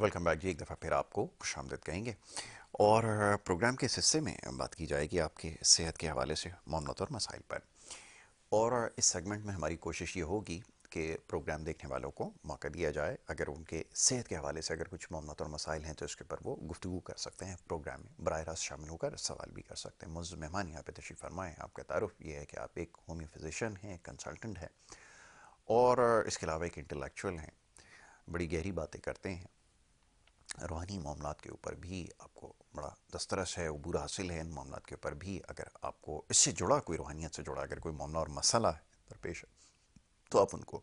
Welcome back जी। एक दफ़ा फिर आपको खुशामदीद कहेंगे और प्रोग्राम के इस हिस्से में बात की जाएगी आपके सेहत के हवाले से मामलों और मसाइल पर। और इस सेगमेंट में हमारी कोशिश ये होगी कि प्रोग्राम देखने वालों को मौका दिया जाए, अगर उनके सेहत के हवाले से अगर कुछ मामलों और मसाइल हैं तो इसके ऊपर वो गुफ्तगू कर सकते हैं, प्रोग्राम में बराह रास्त शामिल होकर सवाल भी कर सकते हैं। मुअज़्ज़ज़ मेहमान यहाँ पे तशरीफ़ फरमाएँ। आपका तारुफ ये है कि आप एक होम्यो फिजिशियन हैं, कंसल्टेंट हैं और इसके अलावा एक इंटेलेक्चुअल हैं, बड़ी गहरी बातें करते हैं, रूहानी मामलात के ऊपर भी आपको बड़ा दस्तरस है, अबूर हासिल है इन मामलात के ऊपर भी। अगर आपको इससे जुड़ा कोई रूहानियत से जुड़ा अगर कोई मामला और मसला है दरपेश है तो आप उनको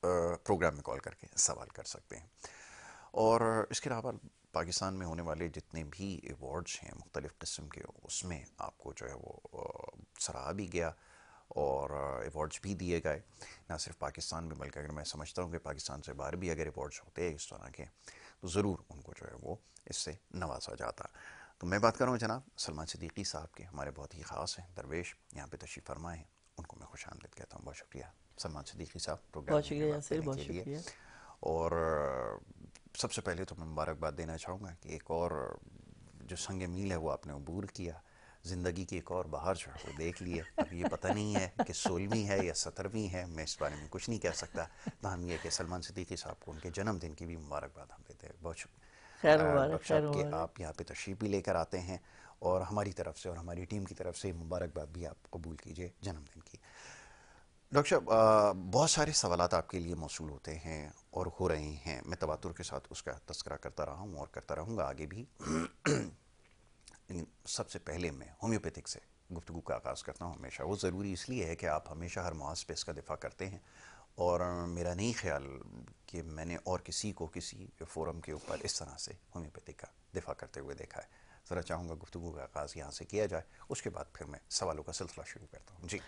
प्रोग्राम में कॉल करके सवाल कर सकते हैं। और इसके अलावा पाकिस्तान में होने वाले जितने भी अवार्ड्स हैं मुख्तलिफ़ किस्म के, उसमें आपको जो है वो सराहा भी गया और अवार्ड्स भी दिए गए। ना सिर्फ पाकिस्तान में बल्कि अगर मैं समझता हूँ कि पाकिस्तान से बाहर भी अगर अवार्ड्स होते हैं इस तरह के तो ज़रूर उनको जो है वो इससे नवाजा जाता। तो मैं बात कर रहा हूँ जनाब सलमान सिद्दीकी साहब के, हमारे बहुत ही ख़ास हैं दरवेश, यहाँ पे तशरीफ़ फरमाए हैं, उनको मैं खुशामदीद कहता हूँ। बहुत शुक्रिया सलमान सिद्दीकी साहब प्रोग्राम बहुत में हमें शुक्रिया वक्त यासिर, देने बहुत के लिए। शुक्रिया। और सबसे पहले तो मैं मुबारकबाद देना चाहूँगा कि एक और जो संग मील है वो आपने अबूर किया, ज़िंदगी की एक और बाहर जो है वो देख ली है। अब ये पता नहीं है कि 16वीं है या 17वीं है, मैं इस बारे में कुछ नहीं कह सकता। तो हम ये कि सलमान सिद्दीकी साहब को उनके जन्मदिन की भी मुबारकबाद हम देते हैं। बहुत खैर शुक्रिया मुबारक, डॉक्टर खैर साहब के मुबारक। आप यहाँ पे तशरीफ़ भी लेकर आते हैं और हमारी तरफ से और हमारी टीम की तरफ से मुबारकबाद भी आप कबूल कीजिए जन्मदिन की। डॉक्टर साहब बहुत सारे सवालात आपके लिए मौसूल होते हैं और हो रहे हैं, मैं तवातुर के साथ उसका तस्करा करता रहा हूँ और करता रहूँगा आगे भी। लेकिन सबसे पहले मैं होम्योपैथिक से गुफ्तगू का आगाज़ करता हूँ हमेशा। वो ज़रूरी इसलिए है कि आप हमेशा हर मुआज़ पे इसका दिफ़ा करते हैं और मेरा नहीं ख्याल कि मैंने और किसी को किसी फ़ोरम के ऊपर इस तरह से होम्योपैथिक का दिफ़ा करते हुए देखा है। ज़रा चाहूँगा गुफ्तगू का आगाज़ यहाँ से किया जाए, उसके बाद फिर मैं सवालों का सिलसिला शुरू करता हूँ जी।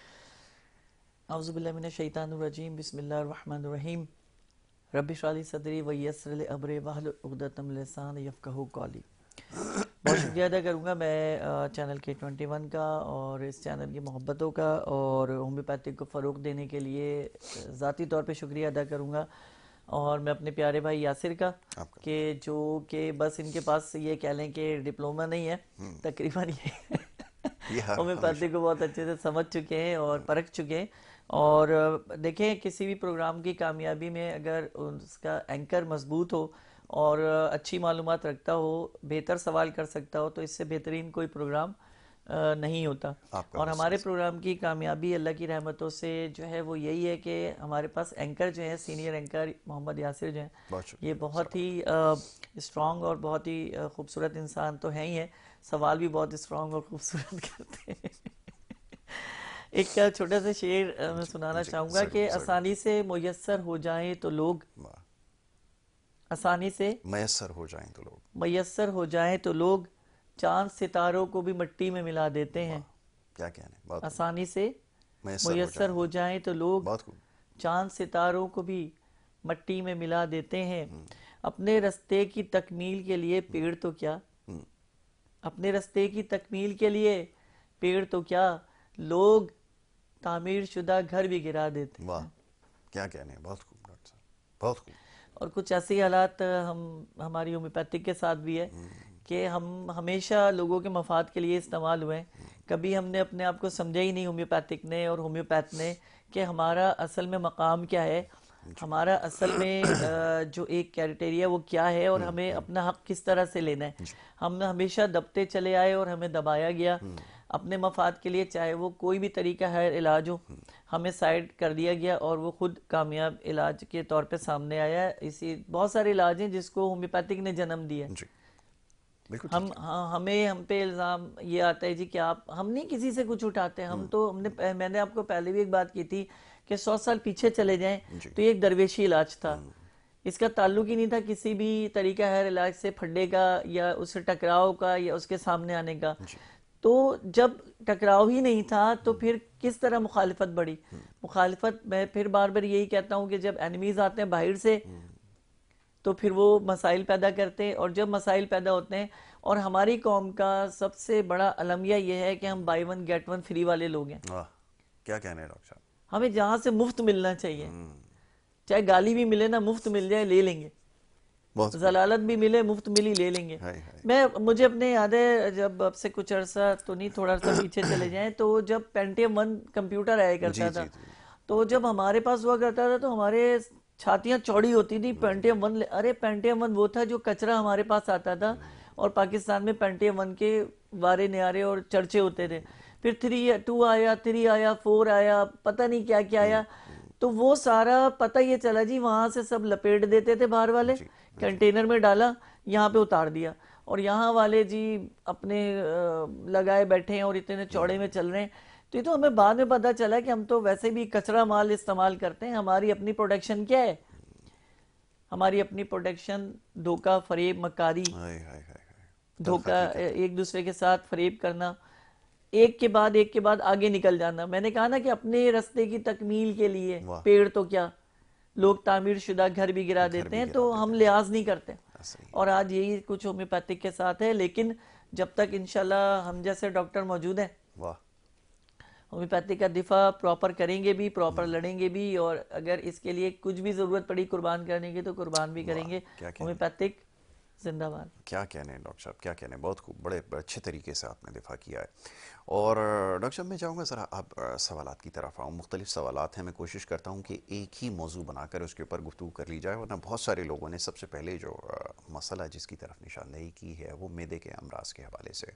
औज़ुबिल्लाहि मिनश शैतानिर रजीम, बिस्मिल्लाहिर रहमानिर रहीम। रब्बि इश्रह ली सदरी व यस्सिर ली अमरी वहलुल उक़दतम मिन लिसानी यफ़क़हू क़ौली। बहुत शुक्रिया अदा करूँगा मैं चैनल K21 का और इस चैनल की मोहब्बतों का और होम्योपैथिक को फ़रोग़ देने के लिए ज़ाती तौर पे शुक्रिया अदा करूँगा। और मैं अपने प्यारे भाई यासिर का आपका कि जो कि बस इनके पास ये कह लें कि डिप्लोमा नहीं है, तकरीबन ये ये हर होम्योपैथी हमेशा को बहुत अच्छे से समझ चुके हैं और परख चुके हैं। और देखें, किसी भी प्रोग्राम की कामयाबी में अगर उसका एंकर मजबूत हो और अच्छी मालूमात रखता हो, बेहतर सवाल कर सकता हो, तो इससे बेहतरीन कोई प्रोग्राम नहीं होता। आपका और हिस्सा हमारे से। प्रोग्राम की कामयाबी अल्लाह की रहमतों से जो है वो यही है कि हमारे पास एंकर जो हैं, सीनियर एंकर मोहम्मद यासिर जो हैं, बहुत ये शुक्रिया डॉक्टर बहुत साहब आपका। ही स्ट्रॉन्ग और बहुत ही खूबसूरत इंसान तो हैं ही हैं, सवाल भी बहुत स्ट्रॉन्ग और खूबसूरत करते हैं। एक छोटा सा शेर मैं जी सुनाना जी, चाहूँगा कि ज़रूर ज़रूर। आसानी से मुयस्सर हो जाएं तो लोग, वाह। आसानी से मैसर हो जाएं तो लोग। मुयस्सर हो जाएं तो लोग चांद सितारों को भी मिट्टी में मिला देते वाह, हैं। क्या कहने, बहुत खूब। आसानी से मैसर हो मुयस्सर जाएं हो तो जाएं तो लोग बहुत खूब। चांद सितारों को भी मिट्टी में मिला देते हैं। अपने रास्ते की तकमील के लिए पेड़ तो क्या, अपने रास्ते की तकमील के लिए पेड़ तो क्या, लोग तामीर शुदा घर भी गिरा देते वाह, हैं। क्या कहने, बहुत खूब डॉक्टर साहब, बहुत खूब। और कुछ ऐसे हालात हम हमारी होम्योपैथिक के साथ भी है कि हम हमेशा लोगों के मफाद के लिए इस्तेमाल हुए हैं। कभी हमने अपने आप को समझा ही नहीं, होम्योपैथिक ने और होम्योपैथ ने, कि हमारा असल में मकाम क्या है, जी हमारा असल में जो एक क्राइटेरिया वो क्या है और हमें अपना हक किस तरह से लेना है। जी। हम हमेशा दबते चले आए और हमें दबाया गया अपने मफाद के लिए, चाहे वो कोई भी तरीका है इलाज हो, हमें साइड कर दिया गया और वो खुद कामयाब इलाज के तौर पे सामने आया है। इसी बहुत सारे इलाज हैं जिसको होम्योपैथिक ने जन्म दिया है। जी, बिल्कुल ठीक हम है। हमें हम पे इल्ज़ाम ये आता है जी कि आप, हम नहीं किसी से कुछ उठाते, हम तो मैंने आपको पहले भी एक बात की थी कि 100 साल पीछे चले जाएं जी। तो ये एक दरवेशी इलाज था। इसका ताल्लुक ही नहीं था किसी भी तरीका है इलाज से, फड्डे का या उससे टकराव का या उसके सामने आने का। जी। तो जब टकराव ही नहीं था तो फिर किस तरह मुखालिफत बढ़ी। मुखालिफत, मैं फिर बार बार यही कहता हूँ कि जब एनिमीज आते हैं बाहर से तो फिर वो मसाइल पैदा करते हैं, और जब मसाइल पैदा होते हैं, और हमारी कौम का सबसे बड़ा अलमिया ये है कि हम by one get one free वाले लोग हैं। वाह, क्या कहने डॉक्टर साहब। हमें जहाँ से मुफ्त मिलना चाहिए, चाहे गाली भी मिले ना, मुफ्त मिल जाए ले लेंगे। बहुत खूब। जलालत भी मिले, मुफ्त मिली ले लेंगे। हाय हाय। मुझे अपने याद है, जब अब से कुछ अरसा तो नहीं, थोड़ा सा पीछे चले जाएं, तो जब पेंटियम 1 कंप्यूटर आया जी करता जी था, जी। तो जब हमारे पास हुआ करता था तो हमारे छातियां चौड़ी होती थी। पेंटियम 1, अरे पेंटियम 1 वो था जो कचरा हमारे पास आता था, और पाकिस्तान में पेंटियम 1 के वारे न्यारे और चर्चे होते थे। फिर 3 2 आया, 3 आया, 4 आया, पता नहीं क्या क्या आया। तो वो सारा पता ये चला जी, वहां से सब लपेट देते थे बाहर वाले, जी जी। कंटेनर में डाला, यहाँ पे उतार दिया, और यहाँ वाले जी अपने लगाए बैठे हैं और इतने चौड़े में चल रहे हैं। तो ये तो हमें बाद में पता चला कि हम तो वैसे भी कचरा माल इस्तेमाल करते हैं। हमारी अपनी प्रोडक्शन क्या है? हमारी अपनी प्रोडक्शन धोखा, फरेब, मकारी, हाय हाय हाय हाय। तल्ख धोखा, हकीकत है। एक दूसरे के साथ फरेब करना, एक के बाद आगे निकल जाना। मैंने कहा ना कि अपने रास्ते की तकमील के लिए वाह। पेड़ तो क्या, लोग तामीर शुदा घर भी गिरा घर देते भी हैं, गिरा तो देते हम हैं, जी। लिहाज नहीं करते। सही और है। आज यही कुछ होम्योपैथिक के साथ है, लेकिन जब तक इंशाल्लाह हम जैसे डॉक्टर मौजूद हैं, वाह। होम्योपैथी का दिफा प्रॉपर करेंगे भी, प्रॉपर लड़ेंगे भी, और अगर इसके लिए कुछ भी ज़रूरत पड़ी कुर्बान करने की तो कुर्बान भी वाह, करेंगे। क्या कहने। होम्योपैथिक जिंदाबाद। क्या कहने डॉक्टर साहब, क्या कहने, बहुत खूब, बड़े अच्छे तरीके से आपने दिफा किया है। और डॉक्टर साहब मैं चाहूँगा ज़रा आप सवालात की तरफ आऊँ। मुख्तलिफ सवालात हैं, मैं कोशिश करता हूँ कि एक ही मौजू बनाकर उसके ऊपर गुफ्तगू कर ली जाए, वरना बहुत सारे लोगों ने सबसे पहले जो मसला जिसकी तरफ निशानदेही की है वो मैदे के अमराज के हवाले से।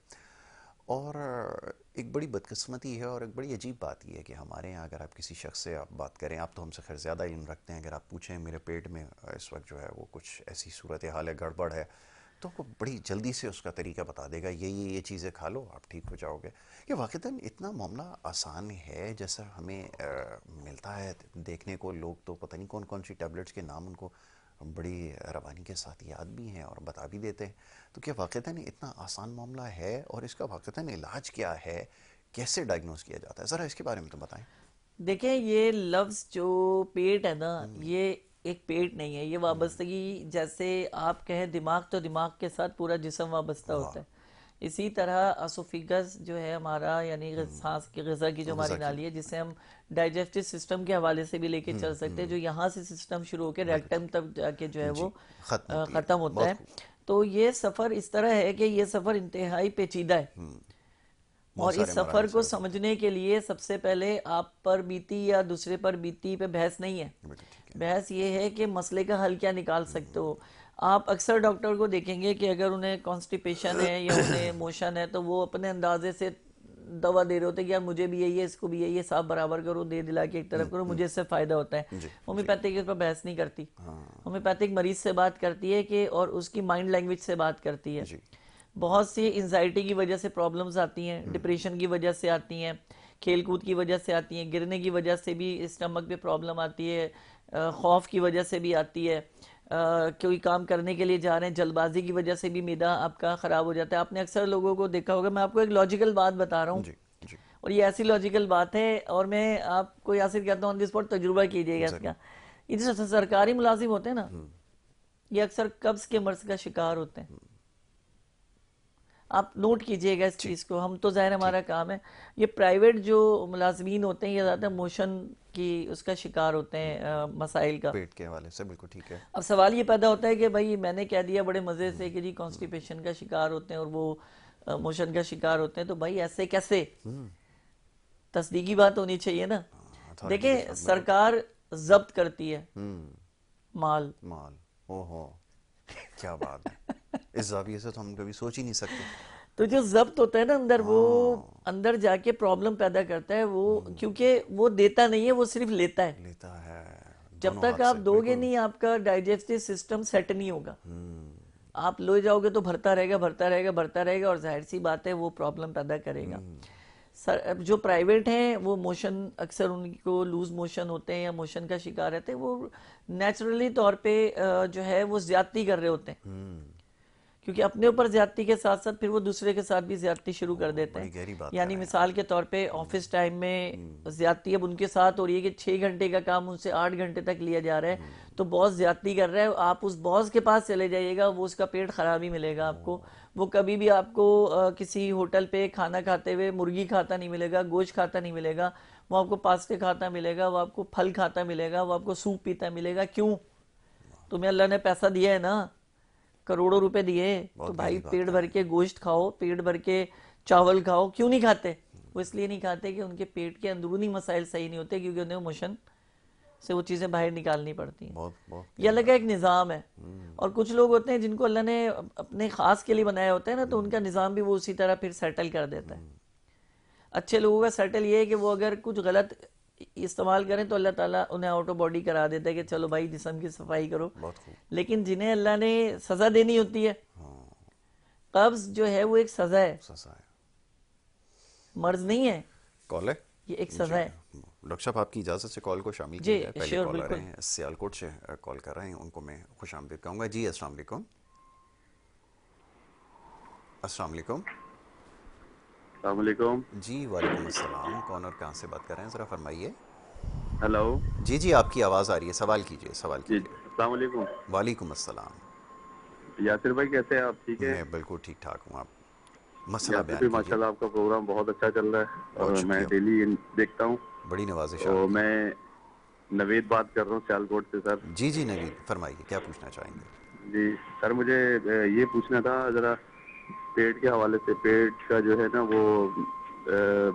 और एक बड़ी बदकिस्मती है और एक बड़ी अजीब बात यह है कि हमारे यहाँ अगर आप किसी शख्स से आप बात करें, आप तो हमसे खैर ज़्यादा इल्म रखते हैं, अगर आप पूछें मेरे पेट में इस वक्त जो है वो कुछ ऐसी सूरत हाल है, गड़बड़ है, तो वो बड़ी जल्दी से उसका तरीका बता देगा, ये चीज़ें खा लो आप ठीक हो जाओगे। ये वाक़तन इतना मामला आसान है जैसा हमें मिलता है देखने को। लोग तो पता नहीं कौन कौन सी टैबलेट्स के नाम उनको बड़ी रवानी के साथ याद भी हैं और बता भी देते हैं। तो क्या वाक़तन इतना आसान मामला है और इसका वाक़तन इलाज क्या है, कैसे डायग्नोस किया जाता है, ज़रा इसके बारे में तो बताएं। देखें, ये लफ्ज़ जो पेट है ना, ये एक पेट नहीं है। ये वाबस्तगी, जैसे आप कहें दिमाग, तो दिमाग के साथ पूरा जिस्म वाबस्ता वाह। होता है। इसी तरह असोफिगस जो है हमारा, यानी सांस की गज़ा की जो हमारी गज़ा की। नाली है, जिसे हम डाइजेस्टिव सिस्टम के हवाले से भी लेके चल सकते हैं, जो यहाँ से सिस्टम शुरू होकर बिल्कुल रेक्टम ठीक। तक जाके जो है जी। वो ख़त्म होती है। ख़त्म होता बहुत है। खूब। तो ये सफ़र इस तरह है कि ये सफ़र इंतहाई पेचीदा है, बहुत और इस सारे सफ़र मराहिल से को गुजरता समझने के लिए सबसे पहले आप पर बीती या दूसरे पर बीती पे बहस नहीं है। है। बिल्कुल ठीक है। बहस ये है कि मसले का हल क्या निकाल सकते हो। आप अक्सर डॉक्टर को देखेंगे कि अगर उन्हें कॉन्स्टिपेशन है या उन्हें मोशन है, तो वो अपने अंदाजे से दवा दे रहे होते हैं कि यार मुझे भी यही है, इसको भी यही है, साफ बराबर करो, दे दिला के एक तरफ करो, मुझे इससे फ़ायदा होता है। जी जी। होम्योपैथिक इस पर बहस नहीं करती। हाँ। होम्योपैथिक मरीज से बात करती है कि, और उसकी माइंड लैंग्वेज से बात करती है। जी। बहुत सी एंजाइटी की वजह से प्रॉब्लम्स आती हैं, डिप्रेशन की वजह से आती हैं, खेल कूद की वजह से आती हैं, गिरने की वजह से भी स्टमक पे प्रॉब्लम आती है, खौफ की वजह से भी आती है, कोई काम करने के लिए जा रहे हैं, जल्दबाजी की वजह से भी मैदा आपका ख़राब हो जाता है। आपने अक्सर लोगों को देखा होगा। मैं आपको एक लॉजिकल बात बता रहा हूँ, जी जी। और ये ऐसी लॉजिकल बात है, और मैं आपको यासिर कहता हूँ ऑन द स्पॉट तजुर्बा कीजिएगा ज़रूर। इसका। ये जो सरकारी मुलाजिम होते हैं ना, ये अक्सर कब्ज़ के मर्ज का शिकार होते हैं। आप नोट कीजिएगा इस ठीक। चीज़ को। हम तो ज़ाहिर ठीक। हमारा काम है। ये प्राइवेट जो मुलाजमीन होते हैं, ये ज़्यादा मोशन की उसका शिकार होते हैं, मसाइल का। पेट के हवाले से बिल्कुल ठीक है। अब सवाल ये पैदा होता है कि भाई मैंने कह दिया बड़े मज़े से कि जी कॉन्स्टिपेशन का शिकार होते हैं और वो मोशन का शिकार होते हैं, तो भाई ऐसे कैसे? तस्दीकी बात होनी चाहिए ना। अथॉरिटी के देखें, साथ बिल्कुल। सरकार जब्त करती है माल। माल। ओहो। क्या बात है। इस जाविये से तो हम कभी सोच ही नहीं सकते। तो जो जब्त होता है ना अंदर, वो हाँ। अंदर जाके प्रॉब्लम पैदा करता है वो, क्योंकि वो देता नहीं है, वो सिर्फ लेता है। लेता है। जब दोनों तक हाथ आप से दोगे बिल्कुल। नहीं, आपका डाइजेस्टिव सिस्टम सेट नहीं होगा। आप ले जाओगे तो भरता रहेगा, भरता रहेगा, भरता रहेगा, और जाहिर सी बात है वो प्रॉब्लम पैदा करेगा। जो प्राइवेट हैं वो मोशन, अक्सर उनको लूज मोशन होते हैं या मोशन का शिकार रहते हैं, वो नेचुरली तौर पे जो है वो ज्यादती कर रहे होते हैं, क्योंकि अपने ऊपर ज्यादती के साथ साथ फिर वो दूसरे के साथ भी ज्यादती शुरू कर देते बड़ी हैं। गहरी बात कर यानी रहे हैं मिसाल के तौर पे ऑफिस टाइम में ज्यादती अब उनके साथ हो रही है कि 6 घंटे का काम उनसे 8 घंटे तक लिया जा रहा है, तो बॉस ज्यादती कर रहा है। आप उस बॉस के पास चले जाइएगा, वो उसका पेट खराब ही मिलेगा आपको। वो कभी भी आपको किसी होटल पे खाना खाते हुए मुर्गी खाता नहीं मिलेगा, गोश्त खाता नहीं मिलेगा। वो आपको पास्ते खाता मिलेगा, वो आपको फल खाता मिलेगा, वो आपको सूप पीता मिलेगा। क्यों? तुम्हें अल्लाह ने पैसा दिया है ना, करोड़ों रुपए दिए, तो बहुत भाई गहरी बात पेट है। भर के गोश्त खाओ, पेट भर के चावल खाओ। क्यों नहीं खाते? वो इसलिए नहीं खाते कि उनके पेट के अंदरूनी मसाइल सही नहीं होते, क्योंकि उन्हें मोशन से वो चीज़ें बाहर निकालनी पड़ती हैं। बहुत बहुत ये गहरी अल्लाह का बात एक है। निज़ाम है। और कुछ लोग होते हैं जिनको अल्लाह ने अपने ख़ास के लिए बनाया होता है ना, तो उनका निज़ाम भी वो उसी तरह फिर सेटल कर देता है। अच्छे लोगों का सेटल ये है कि वो अगर कुछ गलत इस्तेमाल करें तो अल्लाह ताला उन्हें आउट ऑफ बॉडी करा देता है कि चलो भाई जिस्म की सफाई करो। बहुत खूब। लेकिन जिन्हें अल्लाह ने सज़ा देनी होती है, हाँ, कब्ज़ जो है वो एक सज़ा है, ससा है। मर्ज नहीं है, कॉल है। ये एक जी, सज़ा है। डॉक्टर साहब आपकी इजाज़त से कॉल को शामिल जी किया जाए। पहले श्योर, कॉल आ रहे बिल्कुल। हैं सियालकोट से, कॉल कर रहे हैं, उनको मैं खुश आमदीद कहूँगा। जी अस्सलाम वालेकुम। अस्सलाम वालेकुम। अस्सलामुअलैकुम। जी वालेकुम अस्सलाम। कौन और कहाँ से बात कर रहे हैं, ज़रा फरमाइए। हेलो। जी जी, आपकी आवाज़ आ रही है, सवाल कीजिए, सवाल जी कीजिए। अस्सलामुअलैकुम। वालेकुम अस्सलाम। यासिर भाई कैसे हैं आप? ठीक है। मैं बिल्कुल ठीक ठाक हूँ। आप मसला यासिर बयान भाई कीजिए। माशाल्लाह आपका प्रोग्राम बहुत अच्छा चल रहा है बहुत और मैं शुक्रिया। डेली देखता हूँ। बड़ी नवाजिश तो आपकी। मैं नवेद बात कर रहा हूँ सियालकोट से सर। जी जी नवीद, फरमाइए क्या पूछना चाहेंगे। जी सर, मुझे ये पूछना था ज़रा पेट के हवाले से। पेट का जो है ना वो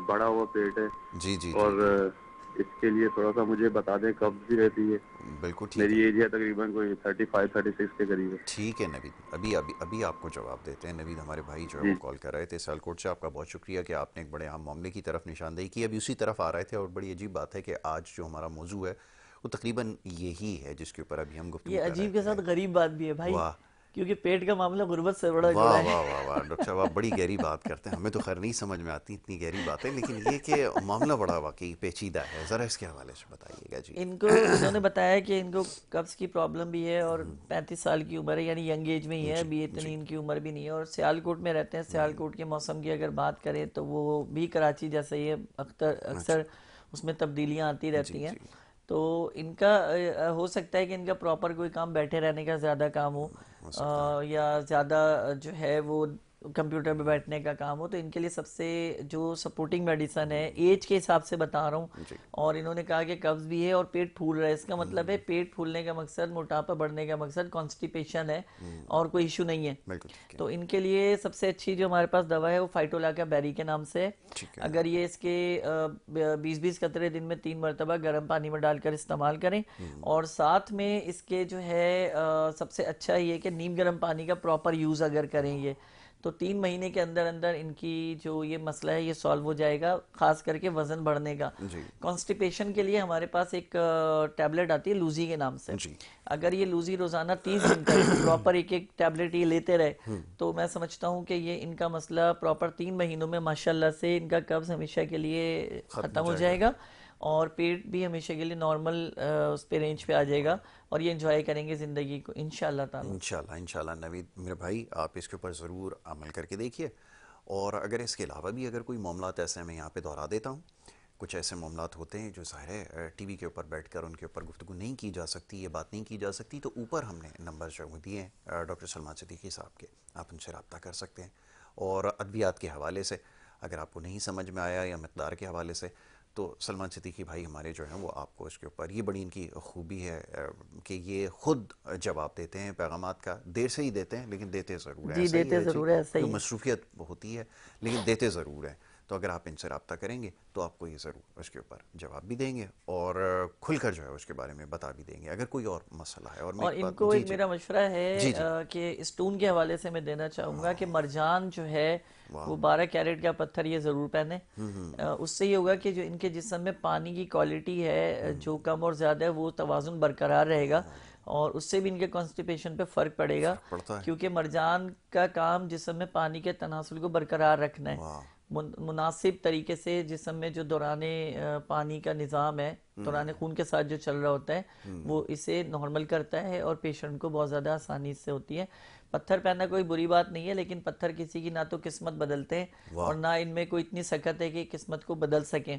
बड़ा हुआ पेट है जी जी जी और जी। इसके लिए थोड़ा सा मुझे बता दें, कब्ज भी रहती है। बिल्कुल ठीक मेरी है। एज है तकरीबन कोई 35-36 के करीब है। ठीक है नवीद, अभी अभी अभी आपको जवाब देते हैं। नवीद हमारे भाई जो है वो जी कॉल कर रहे थे सियालकोट से। आपका बहुत शुक्रिया कि आपने एक बड़े अहम मामले की तरफ निशानदेही की। अभी उसी तरफ आ रहे थे और बड़ी अजीब बात है कि आज जो हमारा मौजू है वो तकरीबन यही है जिसके ऊपर अभी हम ये गुफ्तगू कर रहे अजीब के साथ थे। गरीब बात भी है भाई, वाह क्योंकि पेट का मामला गुर्बत से बड़ा जुड़ा वाह है। वाह वाह वाह, डॉक्टर साहब आप बड़ी गहरी बात करते हैं। हमें तो खैर नहीं समझ में आती इतनी गहरी बातें, लेकिन ये कि मामला बड़ा वाकई पेचीदा है। ज़रा इसके हवाले से बताइएगा जी। इनको इन्होंने बताया कि इनको कब्ज़ की प्रॉब्लम भी है और 35 साल की उम्र है, यानी यंग एज में ही है, जी अभी इतनी जी। इनकी उम्र भी नहीं है। और सियालकोट में रहते हैं। सियालकोट के मौसम की अगर बात करें तो वो भी कराची जैसा ही है, अक्सर अच्छा। अक्सर उसमें तब्दीलियां आती जी रहती हैं। जी। तो इनका हो सकता है कि इनका प्रॉपर कोई काम बैठे रहने का ज़्यादा काम हो, हो सकता है। या ज़्यादा जो है वो कंप्यूटर पे बैठने का काम हो। तो इनके लिए सबसे जो सपोर्टिंग मेडिसन है, एज के हिसाब से बता रहा हूँ। जी। और इन्होंने कहा कि कब्ज़ भी है और पेट फूल रहा है, इसका मतलब है पेट फूलने का मकसद, मोटापा बढ़ने का मकसद कॉन्स्टिपेशन है और कोई इशू नहीं है। बिल्कुल ठीक है। तो इनके लिए सबसे अच्छी जो हमारे पास दवा है वो फाइटोलाका बेरी के नाम से है। ठीक है। अगर ये इसके 20-20 कतरे दिन में 3 मरतबा गर्म पानी में डालकर इस्तेमाल करें, और साथ में इसके जो है सबसे अच्छा ये कि नीम गर्म पानी का प्रॉपर यूज़ अगर करेंगे तो 3 महीने के अंदर अंदर इनकी जो ये मसला है ये सॉल्व हो जाएगा, खास करके वजन बढ़ने का। जी कॉन्स्टिपेशन के लिए हमारे पास एक टैबलेट आती है लूजी के नाम से। जी। अगर ये लूजी रोजाना 30 दिन तक प्रॉपर एक एक टैबलेट ये लेते रहे तो मैं समझता हूँ कि ये इनका मसला प्रॉपर 3 महीनों में माशाल्लाह से इनका कब्ज हमेशा के लिए ख़त्म ख़त्म हो हो जाएगा। जाएगा और पेट भी हमेशा के लिए नॉर्मल उस पे रेंज पे आ जाएगा और ये एंजॉय करेंगे ज़िंदगी को इंशाल्लाह ताला। इंशाल्लाह इंशाल्लाह नवीद मेरे भाई, आप इसके ऊपर ज़रूर अमल करके देखिए। और अगर इसके अलावा भी अगर कोई मामलात ऐसे हैं, मैं यहाँ पे दोहरा देता हूँ। कुछ ऐसे मामलात होते हैं जो ज़ाहिर है टीवी के ऊपर बैठकर उनके ऊपर गुफ्तगू नहीं की जा सकती, ये बात नहीं की जा सकती, तो ऊपर हमने नंबर जो वो दिए हैं डॉक्टर सलमान सिद्दीकी साहब के, आप उनसे रब्ता कर सकते हैं। और अद्वियात के हवाले से अगर आपको नहीं समझ में आया या मकदार के हवाले से, तो सलमान सिद्दीकी भाई हमारे जो हैं वो आपको इसके ऊपर, ये बड़ी इनकी खूबी है कि ये ख़ुद जवाब देते हैं पैगामात का। देर से ही देते हैं लेकिन देते ज़रूर हैं। जी ऐसा ही देते है जी, ज़रूर है, ऐसा कोई ही है। मसरूफियत होती है लेकिन देते ज़रूर हैं। तो अगर आप इनसे रब्ता करेंगे तो आपको ये ज़रूर उसके ऊपर जवाब भी देंगे और खुलकर जो है उसके बारे में बता भी देंगे अगर कोई और मसला है। और मैं और एक बात, इनको जी एक जी मेरा मशवरा है जी जी। कि स्टोन के हवाले से मैं देना चाहूँगा कि मरजान जो है वाह। वो 12 कैरेट का पत्थर ये ज़रूर पहने। उससे ये होगा कि जो इनके जिस्म में पानी की क्वालिटी है जो कम और ज़्यादा है वो तवाज़ुन बरकरार रहेगा और उससे भी इनके कॉन्स्टिपेशन पे फ़र्क पड़ेगा, फ़र्क पड़ता है। क्योंकि मरजान का काम जिस्म में पानी के तनासुल को बरकरार रखना है। वाह। मुनासिब तरीके से जिस्म में जो दौराने पानी का निज़ाम है, दौरान खून के साथ जो चल रहा होता है वो इसे नॉर्मल करता है और पेशेंट को बहुत ज़्यादा आसानी से होती है। पत्थर पहनना कोई बुरी बात नहीं है, लेकिन पत्थर किसी की ना तो किस्मत बदलते हैं वाह। और ना इनमें कोई इतनी सख्त है कि किस्मत को बदल सकें।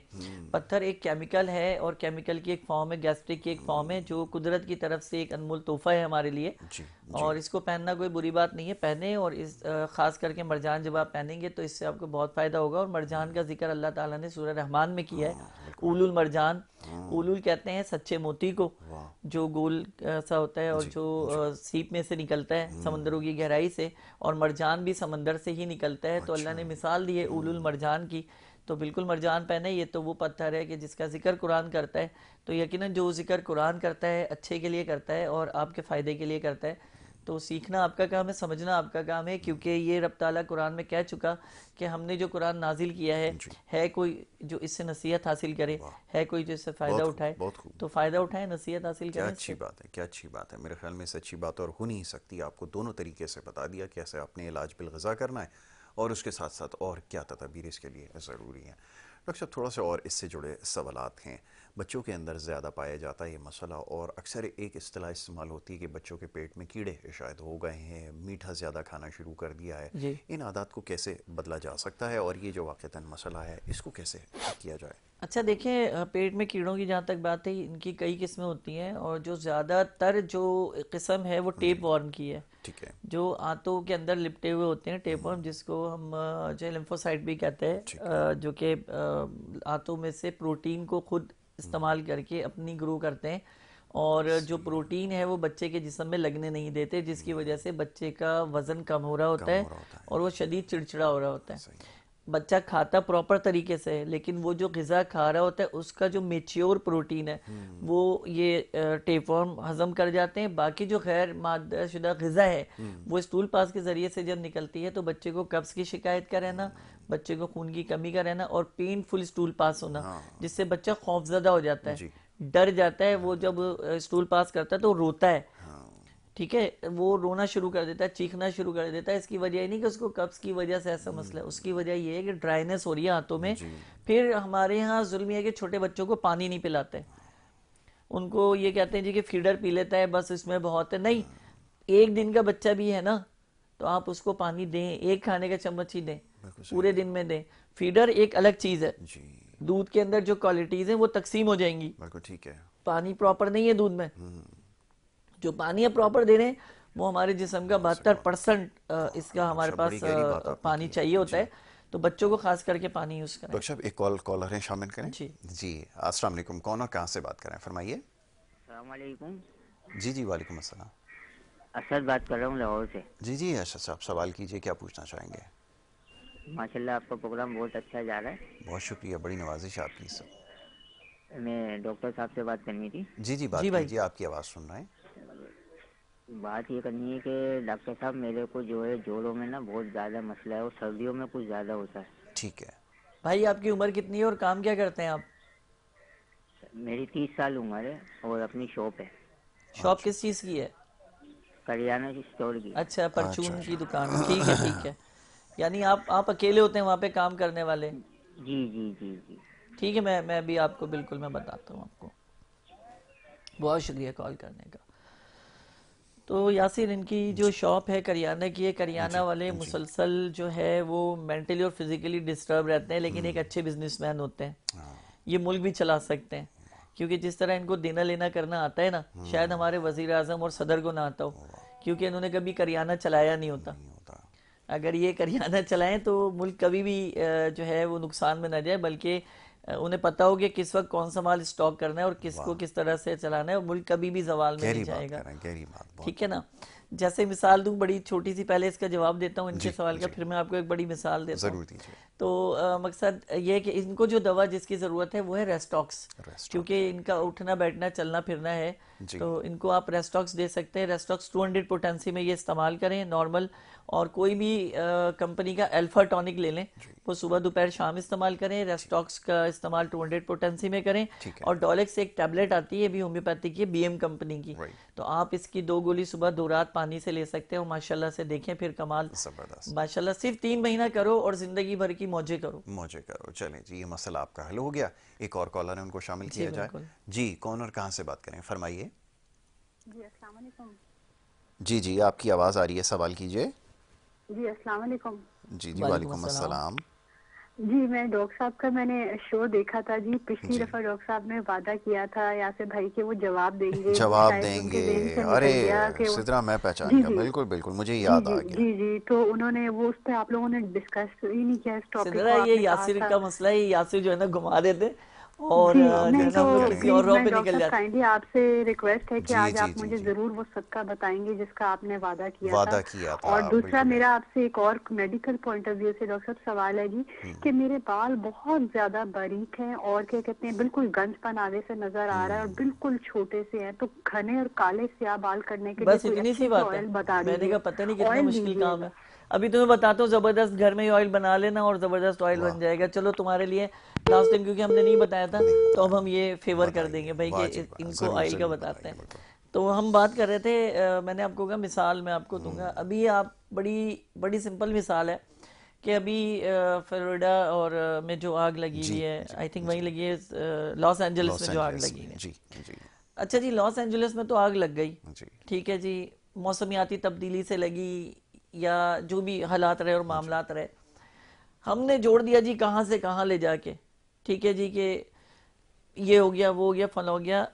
पत्थर एक केमिकल है और केमिकल की एक फॉर्म है, गैस्ट्रिक की एक फॉर्म है जो कुदरत की तरफ से एक अनमोल तोहफा है हमारे लिए। जी जी। और इसको पहनना कोई बुरी बात नहीं है, पहने। और इस ख़ास करके मरजान जब आप पहनेंगे तो इससे आपको बहुत फ़ायदा होगा। और मरजान का जिक्र अल्लाह ताला ने सूरह रहमान में किया है, उलुल मरजान। उलुल कहते हैं सच्चे मोती को, वाह। जो गोल सा होता है और जी जो जी सीप में से निकलता है, समंदरों की होगी गहराई से, और मरजान भी समंदर से ही निकलता है। तो अल्लाह ने मिसाल दी है उलुल मरजान की, तो बिल्कुल मरजान पहने, ये तो वो पत्थर है कि जिसका जिक्र कुरान करता है। तो यकीनन जो जिक्र कुरान करता है अच्छे के लिए करता है और आपके फ़ायदे के लिए करता है। तो सीखना आपका काम है, समझना आपका काम है, क्योंकि ये रब ताला कुरान में कह चुका कि हमने जो कुरान नाजिल किया है कोई जो इससे नसीहत हासिल करे, है कोई जो इससे फ़ायदा उठाए, बहुत खूब। तो फ़ायदा उठाए, नसीहत हासिल क्या करें अच्छी इससे। बात है, क्या अच्छी बात है। मेरे ख्याल में इससे अच्छी बात और हो नहीं सकती। आपको दोनों तरीके से बता दिया कैसे अपने इलाज बिलग़ज़ा करना है और उसके साथ साथ और क्या तदबीर इसके लिए ज़रूरी है। डॉक्टर साहब, थोड़ा सा और इससे जुड़े सवालात हैं। बच्चों के अंदर ज़्यादा पाया जाता है ये मसला, और अक्सर एक इस्तिलाह इस्तेमाल होती है कि बच्चों के पेट में कीड़े शायद हो गए हैं, मीठा ज़्यादा खाना शुरू कर दिया है। जी, इन आदत को कैसे बदला जा सकता है, और ये जो वाक़तन मसला है इसको कैसे किया जाए? अच्छा देखिए, पेट में कीड़ों की जहाँ तक बात है, इनकी कई किस्में होती हैं, और जो ज़्यादातर जो किस्म है वो टेप वॉर्म की है, ठीक है। जो आंतों के अंदर लिपटे हुए होते हैं, टेप वर्म, जिसको हम जो लिम्फोसाइट भी कहते हैं, ठीक है। जो कि आंतों में से प्रोटीन को खुद इस्तेमाल करके अपनी ग्रो करते हैं, और जो प्रोटीन है वो बच्चे के जिस्म में लगने नहीं देते, जिसकी वजह से बच्चे का वज़न कम हो रहा होता कम है हो रहा होता है। और वो शदीद चिड़चिड़ा हो रहा होता है। सही। बच्चा खाता प्रॉपर तरीके से है, लेकिन वो जो ग़िज़ा खा रहा होता है उसका जो मेच्योर प्रोटीन है वो ये टेपवर्म हजम कर जाते हैं। बाकी जो गैर मादशुदा ग़िज़ा है वो स्टूल पास के ज़रिए से जब निकलती है तो बच्चे को कब्ज़ की शिकायत का रहना, बच्चे को खून की कमी का रहना और पेनफुल स्टूल पास होना, जिससे बच्चा खौफजदा हो जाता है, जी। डर जाता है। वो जब स्टूल पास करता है तो रोता है, ठीक है, वो रोना शुरू कर देता है, चीखना शुरू कर देता है। इसकी वजह ये नहीं कि उसको कब्ज़ की वजह से ऐसा मसला है, उसकी वजह ये है कि ड्राइनेस हो रही है हाथों में। फिर हमारे यहाँ जुल्म ये है कि छोटे बच्चों को पानी नहीं पिलाते, उनको ये कहते हैं जी कि फीडर पी लेता है बस, इसमें बहुत है। नहीं, एक दिन का बच्चा भी है ना, तो आप उसको पानी दें, एक खाने का चम्मच ही दें, पूरे दिन में दें। फीडर एक अलग चीज़ है, जी, दूध के अंदर जो क्वालिटीज़ हैं वो तकसीम हो जाएंगी। बिल्कुल ठीक है। पानी प्रॉपर नहीं है दूध में, जो पानी है प्रॉपर दे रहे हैं वो हमारे जिस्म का 72% इसका हमारे अच्छा, पास बड़ी गहरी बात आपने पानी की। चाहिए होता जी। है। तो बच्चों को खास करके पानी यूज़ करें। डॉक्टर साहब, एक कॉलर हैं, शामिल करें। जी, जी, अस्सलाम वालेकुम। कौन और कहाँ से बात कर रहे हैं, फरमाइए। अस्सलाम वालेकुम। जी जी, वालेकुम अस्सलाम। असद बात कर रहा हूँ लाहौर से। जी जी, अच्छा साहब, सवाल कीजिए, क्या पूछना चाहेंगे? माशाल्लाह आपका प्रोग्राम बहुत अच्छा जा रहा है। बहुत शुक्रिया, बड़ी नवाजिश आपकी सब। मैं डॉक्टर साहब से बात करनी थी। जी जी, जी बात भाई। कीजिए, आपकी आवाज़ सुन रहे हैं। बात ये करनी है कि डॉक्टर साहब मेरे को जो है जोड़ों में ना बहुत ज़्यादा मसला है और सर्दियों में कुछ ज़्यादा होता है। ठीक है। भाई आपकी उम्र कितनी है और काम क्या करते हैं आप? मेरी 30 साल उम्र है और अपनी शॉप है, शॉप किस चीज़ की है? करियाना स्टोर की। अच्छा, अच्छा परचून की दुकान, ठीक है ठीक है। यानी आप अकेले होते हैं वहाँ पे काम करने वाले? जी जी जी जी। ठीक है, मैं भी आपको बिल्कुल मैं बताता हूँ आपको। बहुत शुक्रिया कॉल करने का। तो यासिर, इनकी जो शॉप है करियाना की है, करियाना वाले मुसलसल जो है वो मेंटली और फिजिकली डिस्टर्ब रहते हैं, लेकिन एक अच्छे बिजनेसमैन होते हैं, ये मुल्क भी चला सकते हैं। क्योंकि जिस तरह इनको देना लेना करना आता है ना, शायद हमारे वजीर आजम और सदर को ना आता हो, क्योंकि इन्होंने कभी करियाना चलाया नहीं होता। नहीं होता। अगर ये करियाना चलाएं तो मुल्क कभी भी जो है वो नुकसान में ना जाए, बल्कि उन्हें पता हो कि किस वक्त कौन सा माल स्टॉक करना है और किसको किस तरह से चलाना है, और मुल्क कभी भी जवाल में नहीं गहरी बात जाएगा। कर रहे हैं, गहरी बात, बहुत। ठीक है ना। जैसे मिसाल दूं बड़ी छोटी सी, पहले इसका जवाब देता हूँ इनके जी सवाल का, जी, फिर मैं आपको एक बड़ी मिसाल देता हूँ। ज़रूर दीजिए। तो मकसद ये है कि इनको जो दवा जिसकी ज़रूरत है वो है रेस्टॉक्स, रेस्टॉक्स। क्योंकि इनका उठना बैठना चलना फिरना है। जी। तो इनको आप रेस्टॉक्स दे सकते हैं। रेस्टॉक्स 200 पोटेंसी में ये इस्तेमाल करें नॉर्मल, और कोई भी कंपनी का अल्फा टॉनिक ले लें, वो सुबह दोपहर शाम इस्तेमाल करें। रेस्टॉक्स का इस्तेमाल 200 पोटेंसी में करें। ठीक है। और डॉलेक्स एक टैबलेट आती है भी होम्योपैथी की, बीएम कंपनी की, राइट। तो आप इसकी 2 गोली सुबह 2 रात पानी से ले सकते हो। माशाल्लाह से देखें फिर कमाल। ज़बरदस्त। माशाल्लाह सिर्फ 3 महीना करो और जिंदगी भर की मौजें करो। मौजे करो। चलें जी, ये मसला आपका हल हो गया। एक और कॉलर है, उनको शामिल जी किया जाए। बिल्कुल। जी, कौन और कहाँ से बात करें, फरमाइए। जी अस्सलाम वालेकुम। जी जी, आपकी आवाज़ आ रही है, सवाल कीजिए। जी अस्सलाम वालेकुम। जी जी, वालेकुम वालेकुम अस्सलाम। अस्सलाम। जी मैं डॉक्टर साहब का मैंने शो देखा था जी, पिछली जी। दफा डॉक्टर साहब ने वादा किया था यासिर भाई के वो जवाब देंगे, जवाब शायद उनके देंगे। जेहन से अरे निकल गया कि वो। सिद्रा, मैं पहचान जी गया, जी बिल्कुल बिल्कुल, मुझे जी याद आ जी गया। जी जी, तो उन्होंने वो उस पर आप लोगों ने डिस्कस ही नहीं किया इस टॉपिक सिदरा, को, ये आपने कहा यासिर था। का मसला है, ये यासिर जो है ना घुमा देते और जी, जो है नहीं ना तो हम लोग किसी और प्लीज रॉ मैं पे डॉक्टर निकल साहब जाते। काइंडली आपसे रिक्वेस्ट है कि जी आज जी आप जी मुझे जी, जरूर वो सदका बताएंगे जिसका आपने वादा किया था। वादा किया था, और दूसरा बिल्कुल। मेरा आपसे एक और मेडिकल पॉइंट ऑफ व्यू से डॉक्टर साहब सवाल है जी कि मेरे बाल बहुत ज्यादा बारीक हैं और क्या कहते हैं बिल्कुल गंजपन आगे से नजर आ रहा है और बिल्कुल छोटे से हैं, तो घने और काले स्याह बाल करने के लिए बस कोई इतनी सी अच्छे से बात है। ऑयल बता मैंने कहा दीजिए, पता नहीं कितना ऑयल मुश्किल काम दीजिएगा। है। अभी तुम्हें बताता हूँ, जबरदस्त घर में ही ऑयल बना लेना और जबरदस्त ऑयल वाह, बन जाएगा। चलो तुम्हारे लिए लास्ट टाइम क्योंकि हमने नहीं बताया था, नहीं तो अब बताया, हम ये फेवर कर बताइए, देंगे भाई कि वाजिब, इनको जरूर ऑयल का जरूर बताते बताइए, हैं। बिल्कुल। तो हम बात कर रहे थे, मैंने आपको कहा मिसाल मैं आपको दूंगा। अभी आप बड़ी बड़ी सिंपल मिसाल है कि अभी फ्लोरिडा और में जो आग लगी जी हुई है, जी आई थिंक जी, वहीं लगी है, लॉस एंजलिस लॉस में जो आग एंजलिस लगी में, है। जी जी अच्छा जी, लॉस एंजलिस में तो आग लग गई, जी ठीक है जी, मौसमियाती तब्दीली से लगी या जो भी हालात रहे और मामलात रहे, हमने जोड़ दिया जी कहाँ से कहाँ ले जाके, ठीक है जी, कि ये हो गया वो हो गया फला हो गया।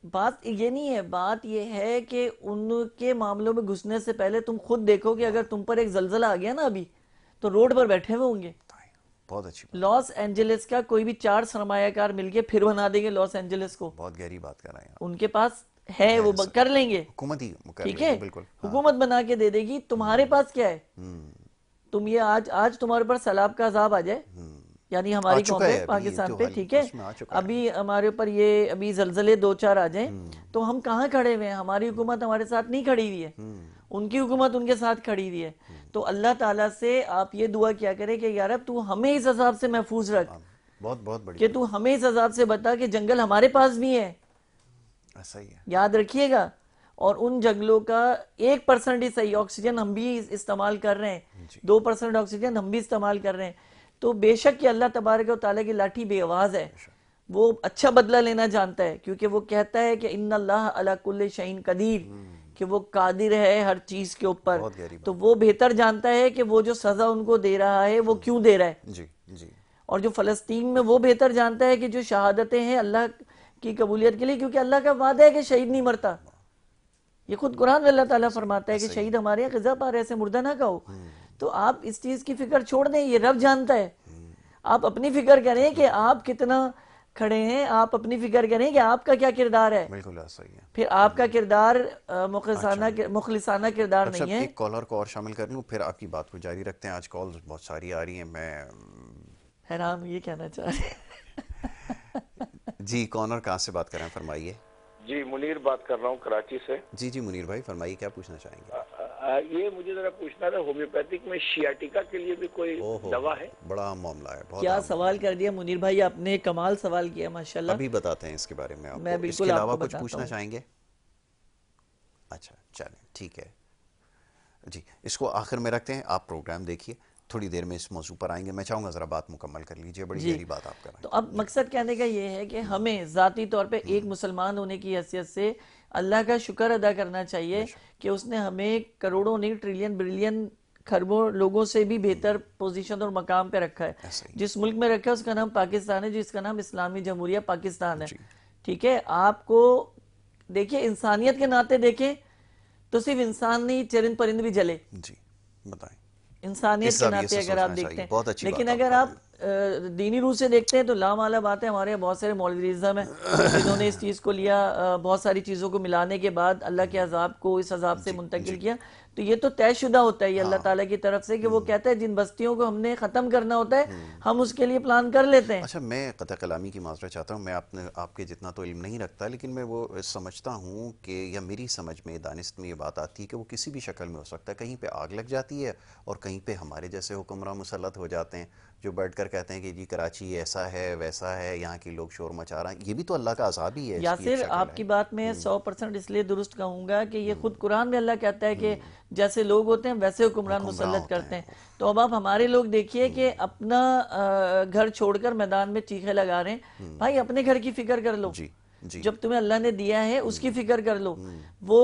बात ये नहीं है, बात ये है कि उनके मामलों में घुसने से पहले तुम खुद देखो कि अगर तुम पर एक जलजला आ गया ना अभी, तो रोड पर बैठे हुए होंगे। बताइए, बहुत अच्छी बात, लॉस एंजलिस का कोई भी 4 सरमायाकार मिलके फिर बना देंगे लॉस एंजलिस को। बहुत गहरी बात कर रहे हैं आप। उनके पास है, वो है सर, कर लेंगे, हुकूमत ही कर ठीक लेगी, है, बिल्कुल, हाँ। हुकूमत बना के दे देगी। तुम्हारे पास क्या है? तुम ये आज आज तुम्हारे ऊपर सैलाब का अजाब आ जाए, यानी आ हमारी कौम चुका पे, है अभी, पाकिस्तान जो पे, हाल ठीक है, उसमें आ चुका है। अभी हमारे ऊपर ये अभी जलजले 2-4 आ जाएं, तो हम कहाँ खड़े हुए हैं? हमारी हुकूमत हमारे साथ नहीं खड़ी हुई है, उनकी हुकूमत उनके साथ खड़ी हुई है। तो अल्लाह ताला से आप ये दुआ किया करें कि यार अब तू हमें इस अजाब से महफूज रख, बहुत बहुत बड़ी कि दुआ, तू हमें इस अजाब से बता कि जंगल हमारे पास भी है, ऐसा ही है। याद रखिएगा। और उन जंगलों का 1% ही सही ऑक्सीजन हम भी इस्तेमाल कर रहे हैं, जी 2% ऑक्सीजन हम भी इस्तेमाल कर रहे हैं। तो बेशक कि अल्लाह तबारक व तआला की लाठी बेआवाज है, वो अच्छा बदला लेना जानता है, क्योंकि वो कहता है कि इन्नल्लाह अला कुल्ली शैइन कदीर, कि वो कादिर है हर चीज के ऊपर। बहुत गहरी तो बात, वो बेहतर जानता है कि वो जो सजा उनको दे रहा है वो क्यों दे रहा है। जी जी, और जो फलस्तीन में वो बेहतर जानता है कि जो शहादतें हैं अल्लाह की कबूलियत के लिए, क्योंकि अल्लाह का वादा है कि शहीद नहीं मरता। ये खुद कुरान में अल्लाह ताला फरमाता है कि ऐसा ही है। शहीद हमारे यहाँ ग़िज़ा पा रहे, ऐसे मुर्दा ना कहो। तो आप इस चीज की फिक्र छोड़ दें, ये रब जानता है। आप अपनी फिक्र करें कि आप कितना खड़े हैं, आप अपनी फिक्र करें कि आपका क्या किरदार है। बिल्कुल ऐसा ही है। फिर आपका किरदार अच्छा, मुखलिसाना किरदार डॉक्टर नहीं साहब है। एक कॉलर को और शामिल कर लूँ, फिर आपकी बात को जारी रखते हैं। आज कॉल्स बहुत सारी आ रही हैं, मैं हैरान ये कहना चाह रहे हैं। जी, कॉलर कहाँ से बात कर रहे हैं, फरमाइए। जी मुनीर बात कर रहा हूँ कराची से। जी जी मुनीर भाई, फरमाइए, क्या पूछना चाहेंगे? ये मुझे जरा पूछना था, होम्योपैथिक में शियाटिका के लिए भी कोई ओहो, दवा है? बड़ा अहम मामला है, बहुत क्या अहम सवाल मामला कर दिया मुनीर भाई आपने, कमाल सवाल किया है। माशाल्लाह। अभी बताते हैं इसके बारे में आपको। मैं बिल्कुल इसके अलावा आपको कुछ बताता पूछना हूँ। चाहेंगे? अच्छा चलें, ठीक है जी, इसको आखिर में रखते हैं। आप प्रोग्राम देखिए, थोड़ी देर में इस मौजू पर आएंगे। मैं चाहूँगा ज़रा बात मुकम्मल कर लीजिए, बड़ी जी, गहरी बात आप कर रहे तो हैं। अब मकसद कहने का ये है कि हमें ज़ाती तौर पे एक मुसलमान होने की हैसियत से अल्लाह का शुक्र अदा करना चाहिए कि उसने हमें करोड़ों नहीं ट्रिलियन बिलियन खरबों लोगों से भी बेहतर पोजीशन और मकाम पे रखा है। ऐसा ही। जिस मुल्क में रखा है उसका नाम पाकिस्तान है, जिसका नाम इस्लामी जमहूरिया पाकिस्तान है, जी ठीक है। आपको देखिए, इंसानियत के नाते देखें तो सिर्फ इंसान नहीं, चरिंद परिंद भी जले, जी, बताएं। इंसानियत इस के ज़ाविये नाते से अगर आप सोचना देखते चाहिए, हैं। बहुत अच्छी लेकिन बात अगर कर आप दीनी रूह से देखते हैं तो लामाला बात है, हमारे यहाँ बहुत सारे मौलवीज़म हैं जिन्होंने इस चीज़ को लिया, बहुत सारी चीज़ों को मिलाने के बाद अल्लाह के अजाब को इस अजाब से मुंतकिल किया। तो ये तो तयशुदा होता है ये अल्लाह ताला की तरफ से कि वो कहता है जिन बस्तियों को हमने ख़त्म करना होता है हम उसके लिए प्लान कर लेते हैं। अच्छा, मैं कतई कलामी की माजरा चाहता हूँ, मैं आपके जितना तो इल्म नहीं रखता, लेकिन मैं वो समझता हूँ कि, या मेरी समझ में दानिस्त में ये बात आती है कि वो किसी भी शक्ल में हो सकता है। कहीं पे आग लग जाती है और कहीं पे हमारे जैसे हुक्मरान मुसल्लत हो जाते हैं जो बैठकर कहते हैं कि जी कराची ऐसा है वैसा है, यहाँ के लोग शोर मचा रहे हैं। ये भी तो अल्लाह का अज़ाब ही है, इसकी एक यासिर, शक्ल आपकी है। बात में 100% इसलिए दुरुस्त कहूंगा कि ये खुद कुरान में अल्लाह कहता है कि जैसे लोग होते हैं वैसे हुक्मरान मुसल्लत होते करते हैं। हैं। तो अब आप हमारे लोग देखिए कि अपना घर छोड़कर मैदान में चीखे लगा रहे हैं। भाई अपने घर की फिक्र कर लो, जी जी। जब तुम्हें अल्लाह ने दिया है उसकी फिक्र कर लो। वो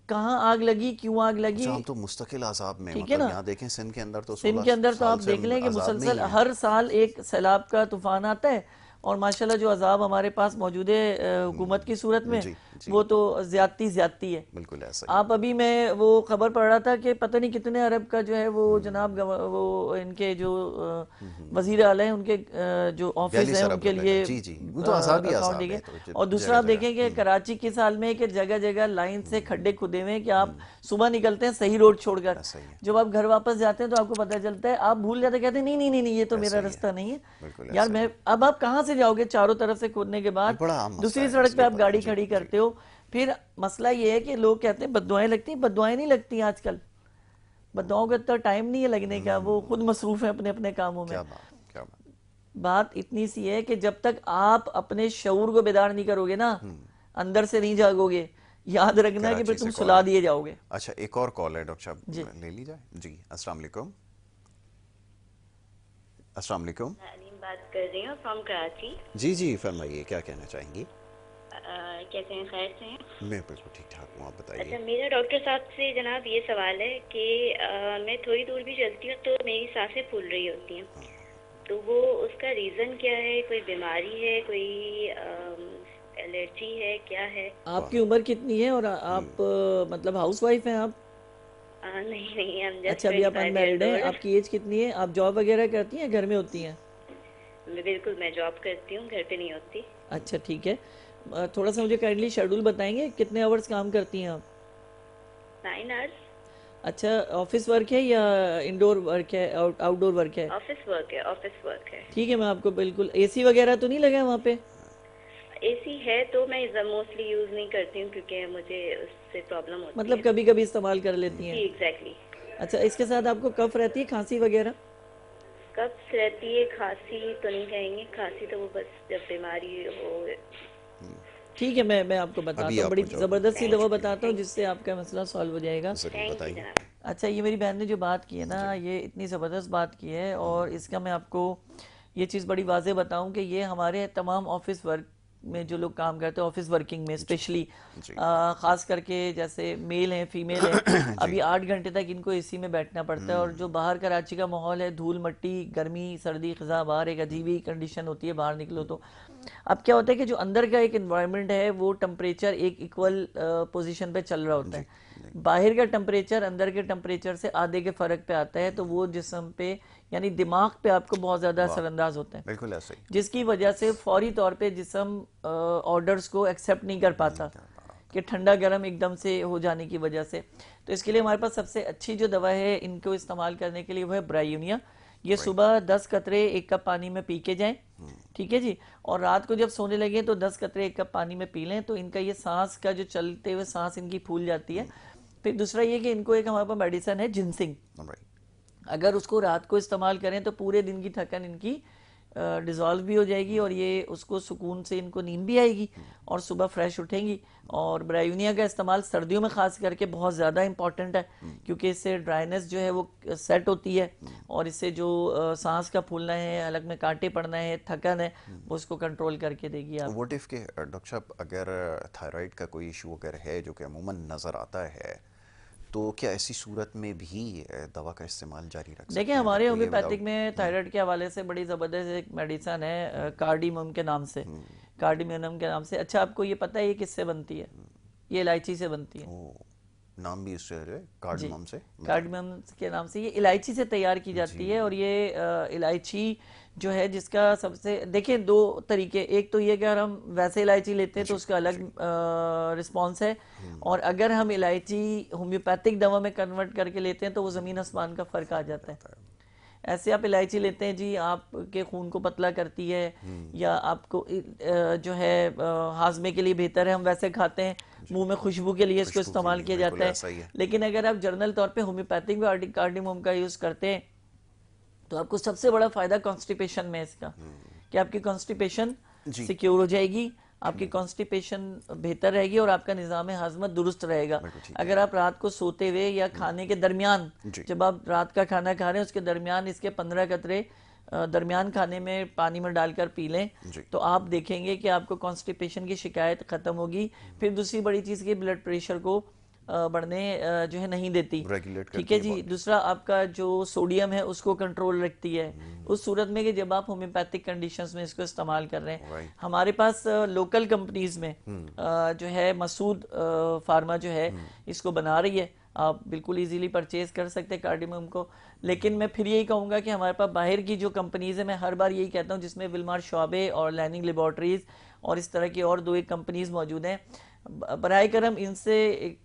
कहाँ आग लगी, क्यों आग लगी, अच्छा, हम तो मुस्तकिल अजाब में, ठीक है मतलब ना। यहाँ देखें सिंध के अंदर तो सिंध 16 के अंदर तो साल आप से देख लें कि अजाब में मुसलसल ही हैं। हर साल एक सैलाब का तूफान आता है, और माशाल्लाह जो अजाब हमारे पास मौजूद है हुकूमत की सूरत में, जी वो तो ज्यादती है। बिल्कुल ऐसा आप अभी मैं वो खबर पढ़ रहा था कि पता नहीं कितने अरब का जो है वो जनाब वो इनके जो वजीर आला हैं उनके जो ऑफिस 42 है अरब उनके रुपए लिए का। जी जी, वो तो आसाब ही अकाउंट आसाब देंगे। है, तो और दूसरा आप देखें कि कराची के साल में कि जगह जगह लाइन से खड्डे खुदे हुए हैं कि आप सुबह निकलते हैं सही रोड छोड़कर, ऐसा ही है। जब आप घर वापस जाते हैं तो आपको पता चलता है, आप भूल जाते, कहते हैं नहीं नहीं नहीं नहीं ये तो ऐसा मेरा ही है। रास्ता नहीं है बिल्कुल यार। ऐसा ही मैं अब आप कहाँ से जाओगे चारों तरफ से खोदने के बाद, बड़ा आम मसला दूसरी है, सड़क पे इसलिए आप गाड़ी जी, खड़ी जी। करते हो। फिर मसला ये है कि लोग कहते हैं बददुआएं लगती हैं, बददुआएं नहीं लगती आजकल। बददुआओं को इतना टाइम नहीं है लगने का, वो खुद मसरूफ है अपने अपने कामों में। क्या बात, क्या बात। बात इतनी सी है कि जब तक आप अपने शऊर को बेदार नहीं करोगे ना, अंदर से नहीं जागोगे, याद रखना कि फिर कराची तुम से कॉल सुला है। दिए जाओगे। अच्छा, एक और कॉल है डॉक्टर जी। साहब, ले ली जाए जी। अस्सलाम वालेकुम। अस्सलाम वालेकुम। अलीम बात कर रही हूँ फ्रॉम कराची। जी जी, फरमाइए, क्या कहना चाहेंगी? कैसे हैं, खैर से हैं? मैं बिल्कुल ठीक ठाक हूँ, आप अच्छा, बताइए। मेरा डॉक्टर साहब से जनाब ये सवाल है कि मैं थोड़ी दूर भी चलती हूँ तो मेरी सांसें फूल रही होती हैं, तो वो उसका रीज़न क्या है? कोई बीमारी है, कोई एलर्जी है, क्या है? आपकी उम्र कितनी है और आप मतलब हाउस वाइफ हैं आप? नहीं नहीं, हम जस्ट अच्छा, अभी आप 25 अनमैरिड हैं। years old। आपकी एज कितनी है? आप जॉब वगैरह करती हैं, घर में होती हैं? बिल्कुल, मैं जॉब करती हूँ, घर पे नहीं होती। अच्छा ठीक है। थोड़ा सा मुझे काइंडली शेड्यूल बताएंगे, कितने आवर्स काम करती हैं आप? 9 hours। अच्छा, ऑफिस वर्क है या इंडोर वर्क है, आउटडोर वर्क है? ऑफिस वर्क है, ऑफिस वर्क है। ठीक है, मैं आपको बिल्कुल, एसी वगैरह तो नहीं लगा है वहाँ पे? एसी है तो मैं मोस्टली यूज नहीं करती हूँ क्योंकि मुझे उससे प्रॉब्लम होती मतलब है। कभी कभी इस्तेमाल कर लेती जी, हैं? एग्जैक्टली। अच्छा, इसके साथ आपको कफ रहती है, खांसी वगैरह? कफ रहती है, खांसी तो नहीं कहेंगे, खांसी तो वो बस जब बीमारी हो। ठीक है, मैं आपको बताता अभी हूँ, बड़ी आपको ज़बरदस्त सी जो दवा बताता हूँ जिससे आपका मसला सॉल्व हो जाएगा। जरूर थैंक यू बताइए। जनाब। अच्छा, ये मेरी बहन ने जो बात की है ना, ये इतनी ज़बरदस्त बात की है, और इसका मैं आपको ये चीज़ बड़ी वाज़ेह बताऊं कि ये हमारे तमाम ऑफिस वर्क में जो लोग काम करते हैं, ऑफिस वर्किंग में स्पेशली, जी। ख़ास करके जैसे मेल हैं, फीमेल हैं, अभी 8 घंटे तक इनको एसी में बैठना पड़ता है, और जो बाहर कराची का माहौल है, धूल मट्टी, गर्मी सर्दी ख़ज़ा, बाहर एक अजीब ही कंडीशन होती है, बाहर निकलो तो। अब क्या होता है कि जो अंदर का एक इन्वायरमेंट है वो टेम्परेचर एक इक्वल पोजीशन पे चल रहा होता है, बाहर का टेम्परेचर अंदर के टेम्परेचर से आधे के फ़र्क पे आता है, तो वो जिस्म पे यानी दिमाग पे आपको बहुत ज़्यादा असरअंदाज होता है, बिल्कुल ऐसे ही। जिसकी वजह से फौरी तौर पे जिस्म ऑर्डर्स को एक्सेप्ट नहीं कर पाता कि ठंडा गर्म एकदम से हो जाने की वजह से। तो इसके लिए हमारे पास सबसे अच्छी जो दवा है इनको इस्तेमाल करने के लिए वो है ब्रायूनिया। ये सुबह 10 कतरे 1 कप पानी में पी के जाएं, ठीक है जी, और रात को जब सोने लगे तो 10 कतरे 1 कप पानी में पी लें, तो इनका ये सांस का जो चलते हुए सांस इनकी फूल जाती है। फिर दूसरा ये कि इनको एक हमारे पास मेडिसन है जिनसिंग, अगर उसको रात को इस्तेमाल करें तो पूरे दिन की थकन इनकी डिज़ोल्व भी हो जाएगी, और ये उसको सुकून से इनको नींद भी आएगी और सुबह फ्रेश उठेंगी। और ब्रायूनिया का इस्तेमाल सर्दियों में ख़ास करके बहुत ज़्यादा इंपॉर्टेंट है, क्योंकि इससे ड्राइनेस जो है वो सेट होती है, और इससे जो सांस का फूलना है, हलक में कांटे पड़ना है, थकन है, वो उसको कंट्रोल करके देगी आप। व्हाट इफ के डॉक्टर साहब, अगर थायराइड का कोई इशू अगर है जो कि अमूमन नज़र आता है, तो क्या ऐसी सूरत में भी दवा का इस्तेमाल जारी रख सकते हैं? देखिए, हमारे कोई होम्योपैथिक without- में थायराइड के हवाले से बड़ी ज़बरदस्त एक मेडिसन है कार्डिमम के नाम से, कार्डिमम के नाम से। अच्छा, आपको ये पता है ये किससे बनती है? ये इलायची से बनती है। ओ, नाम भी उससे है, कार्डमम से। कार्डमम के नाम से ये इलायची से तैयार की जाती है, और ये इलायची जो है जिसका सबसे, देखिए 2 तरीके, एक तो ये कि अगर हम वैसे इलायची लेते हैं तो उसका अलग रिस्पॉन्स है, और अगर हम इलायची होम्योपैथिक दवा में कन्वर्ट करके लेते हैं तो वो ज़मीन आसमान का फ़र्क आ जाता है। ऐसे आप इलायची लेते हैं जी, आपके खून को पतला करती है, या आपको जो है हाजमे के लिए बेहतर है, हम वैसे खाते हैं, मुंह में खुशबू के लिए इसको इस्तेमाल किया जाता है। लेकिन अगर आप जर्नल तौर पे होम्योपैथिक में कार्डिमम का यूज़ करते हैं तो आपको सबसे बड़ा फ़ायदा कॉन्स्टिपेशन में इसका, कि आपकी कॉन्स्टिपेशन सिक्योर हो जाएगी, आपकी कॉन्स्टिपेशन बेहतर रहेगी, और आपका निज़ाम हाजमा दुरुस्त रहेगा। अगर आप रात को सोते हुए या खाने के दरमियान, जब आप रात का खाना खा रहे हैं उसके दरमियान इसके 15 कतरे दरमियान खाने में पानी में डालकर पी लें, तो आप देखेंगे कि आपको कॉन्स्टिपेशन की शिकायत ख़त्म होगी। फिर दूसरी बड़ी चीज़ की ब्लड प्रेशर को बढ़ने जो है नहीं देती, रेगुलेट ठीक करती है है जी। body। दूसरा आपका जो सोडियम है उसको कंट्रोल रखती है, उस सूरत में कि जब आप होम्योपैथिक कंडीशंस में इसको इस्तेमाल कर रहे हैं। Right। हमारे पास लोकल कंपनीज में जो है मसूद फार्मा जो है इसको बना रही है, आप बिल्कुल इजीली परचेज कर सकते हैं कार्डिमम को। लेकिन मैं फिर यही कहूँगा कि हमारे पास बाहर की जो कंपनीज है, मैं हर बार यही कहता हूँ, जिसमें विलमार शॉबे और लैनिंग लेबॉर्ट्रीज और इस तरह की और 2 एक कंपनीज मौजूद हैं, बराए करम इनसे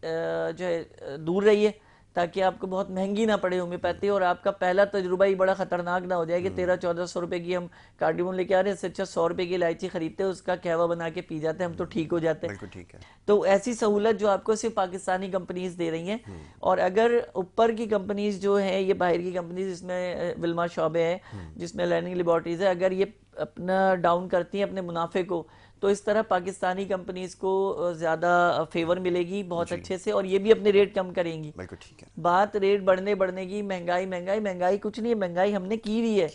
जो है दूर रहिए, ताकि आपको बहुत महंगी ना पड़े होम्योपैथी और आपका पहला तजुर्बा ही बड़ा खतरनाक ना हो जाए कि 1300-1400 रुपए की हम कार्डिमम लेके आ रहे हैं, इससे अच्छा 100 रुपए की इलायची खरीदते हैं, उसका कहवा बना के पी जाते हैं, हम तो ठीक हो जाते हैं। बिल्कुल ठीक है। तो ऐसी सहूलत जो आपको सिर्फ पाकिस्तानी कंपनीज दे रही हैं, और अगर ऊपर की कंपनीज जो है ये बाहर की कंपनीज, जिसमें विल्मा शॉबे है, जिसमें लर्निंग लेबॉर्ट्रीज है, अगर ये अपना डाउन करती हैं अपने मुनाफे को, तो इस तरह पाकिस्तानी कंपनीज को ज़्यादा फेवर मिलेगी बहुत अच्छे से, और ये भी अपने रेट कम करेंगी। बिल्कुल ठीक है। बात रेट बढ़ने की, महंगाई कुछ नहीं है, महंगाई हमने की हुई है,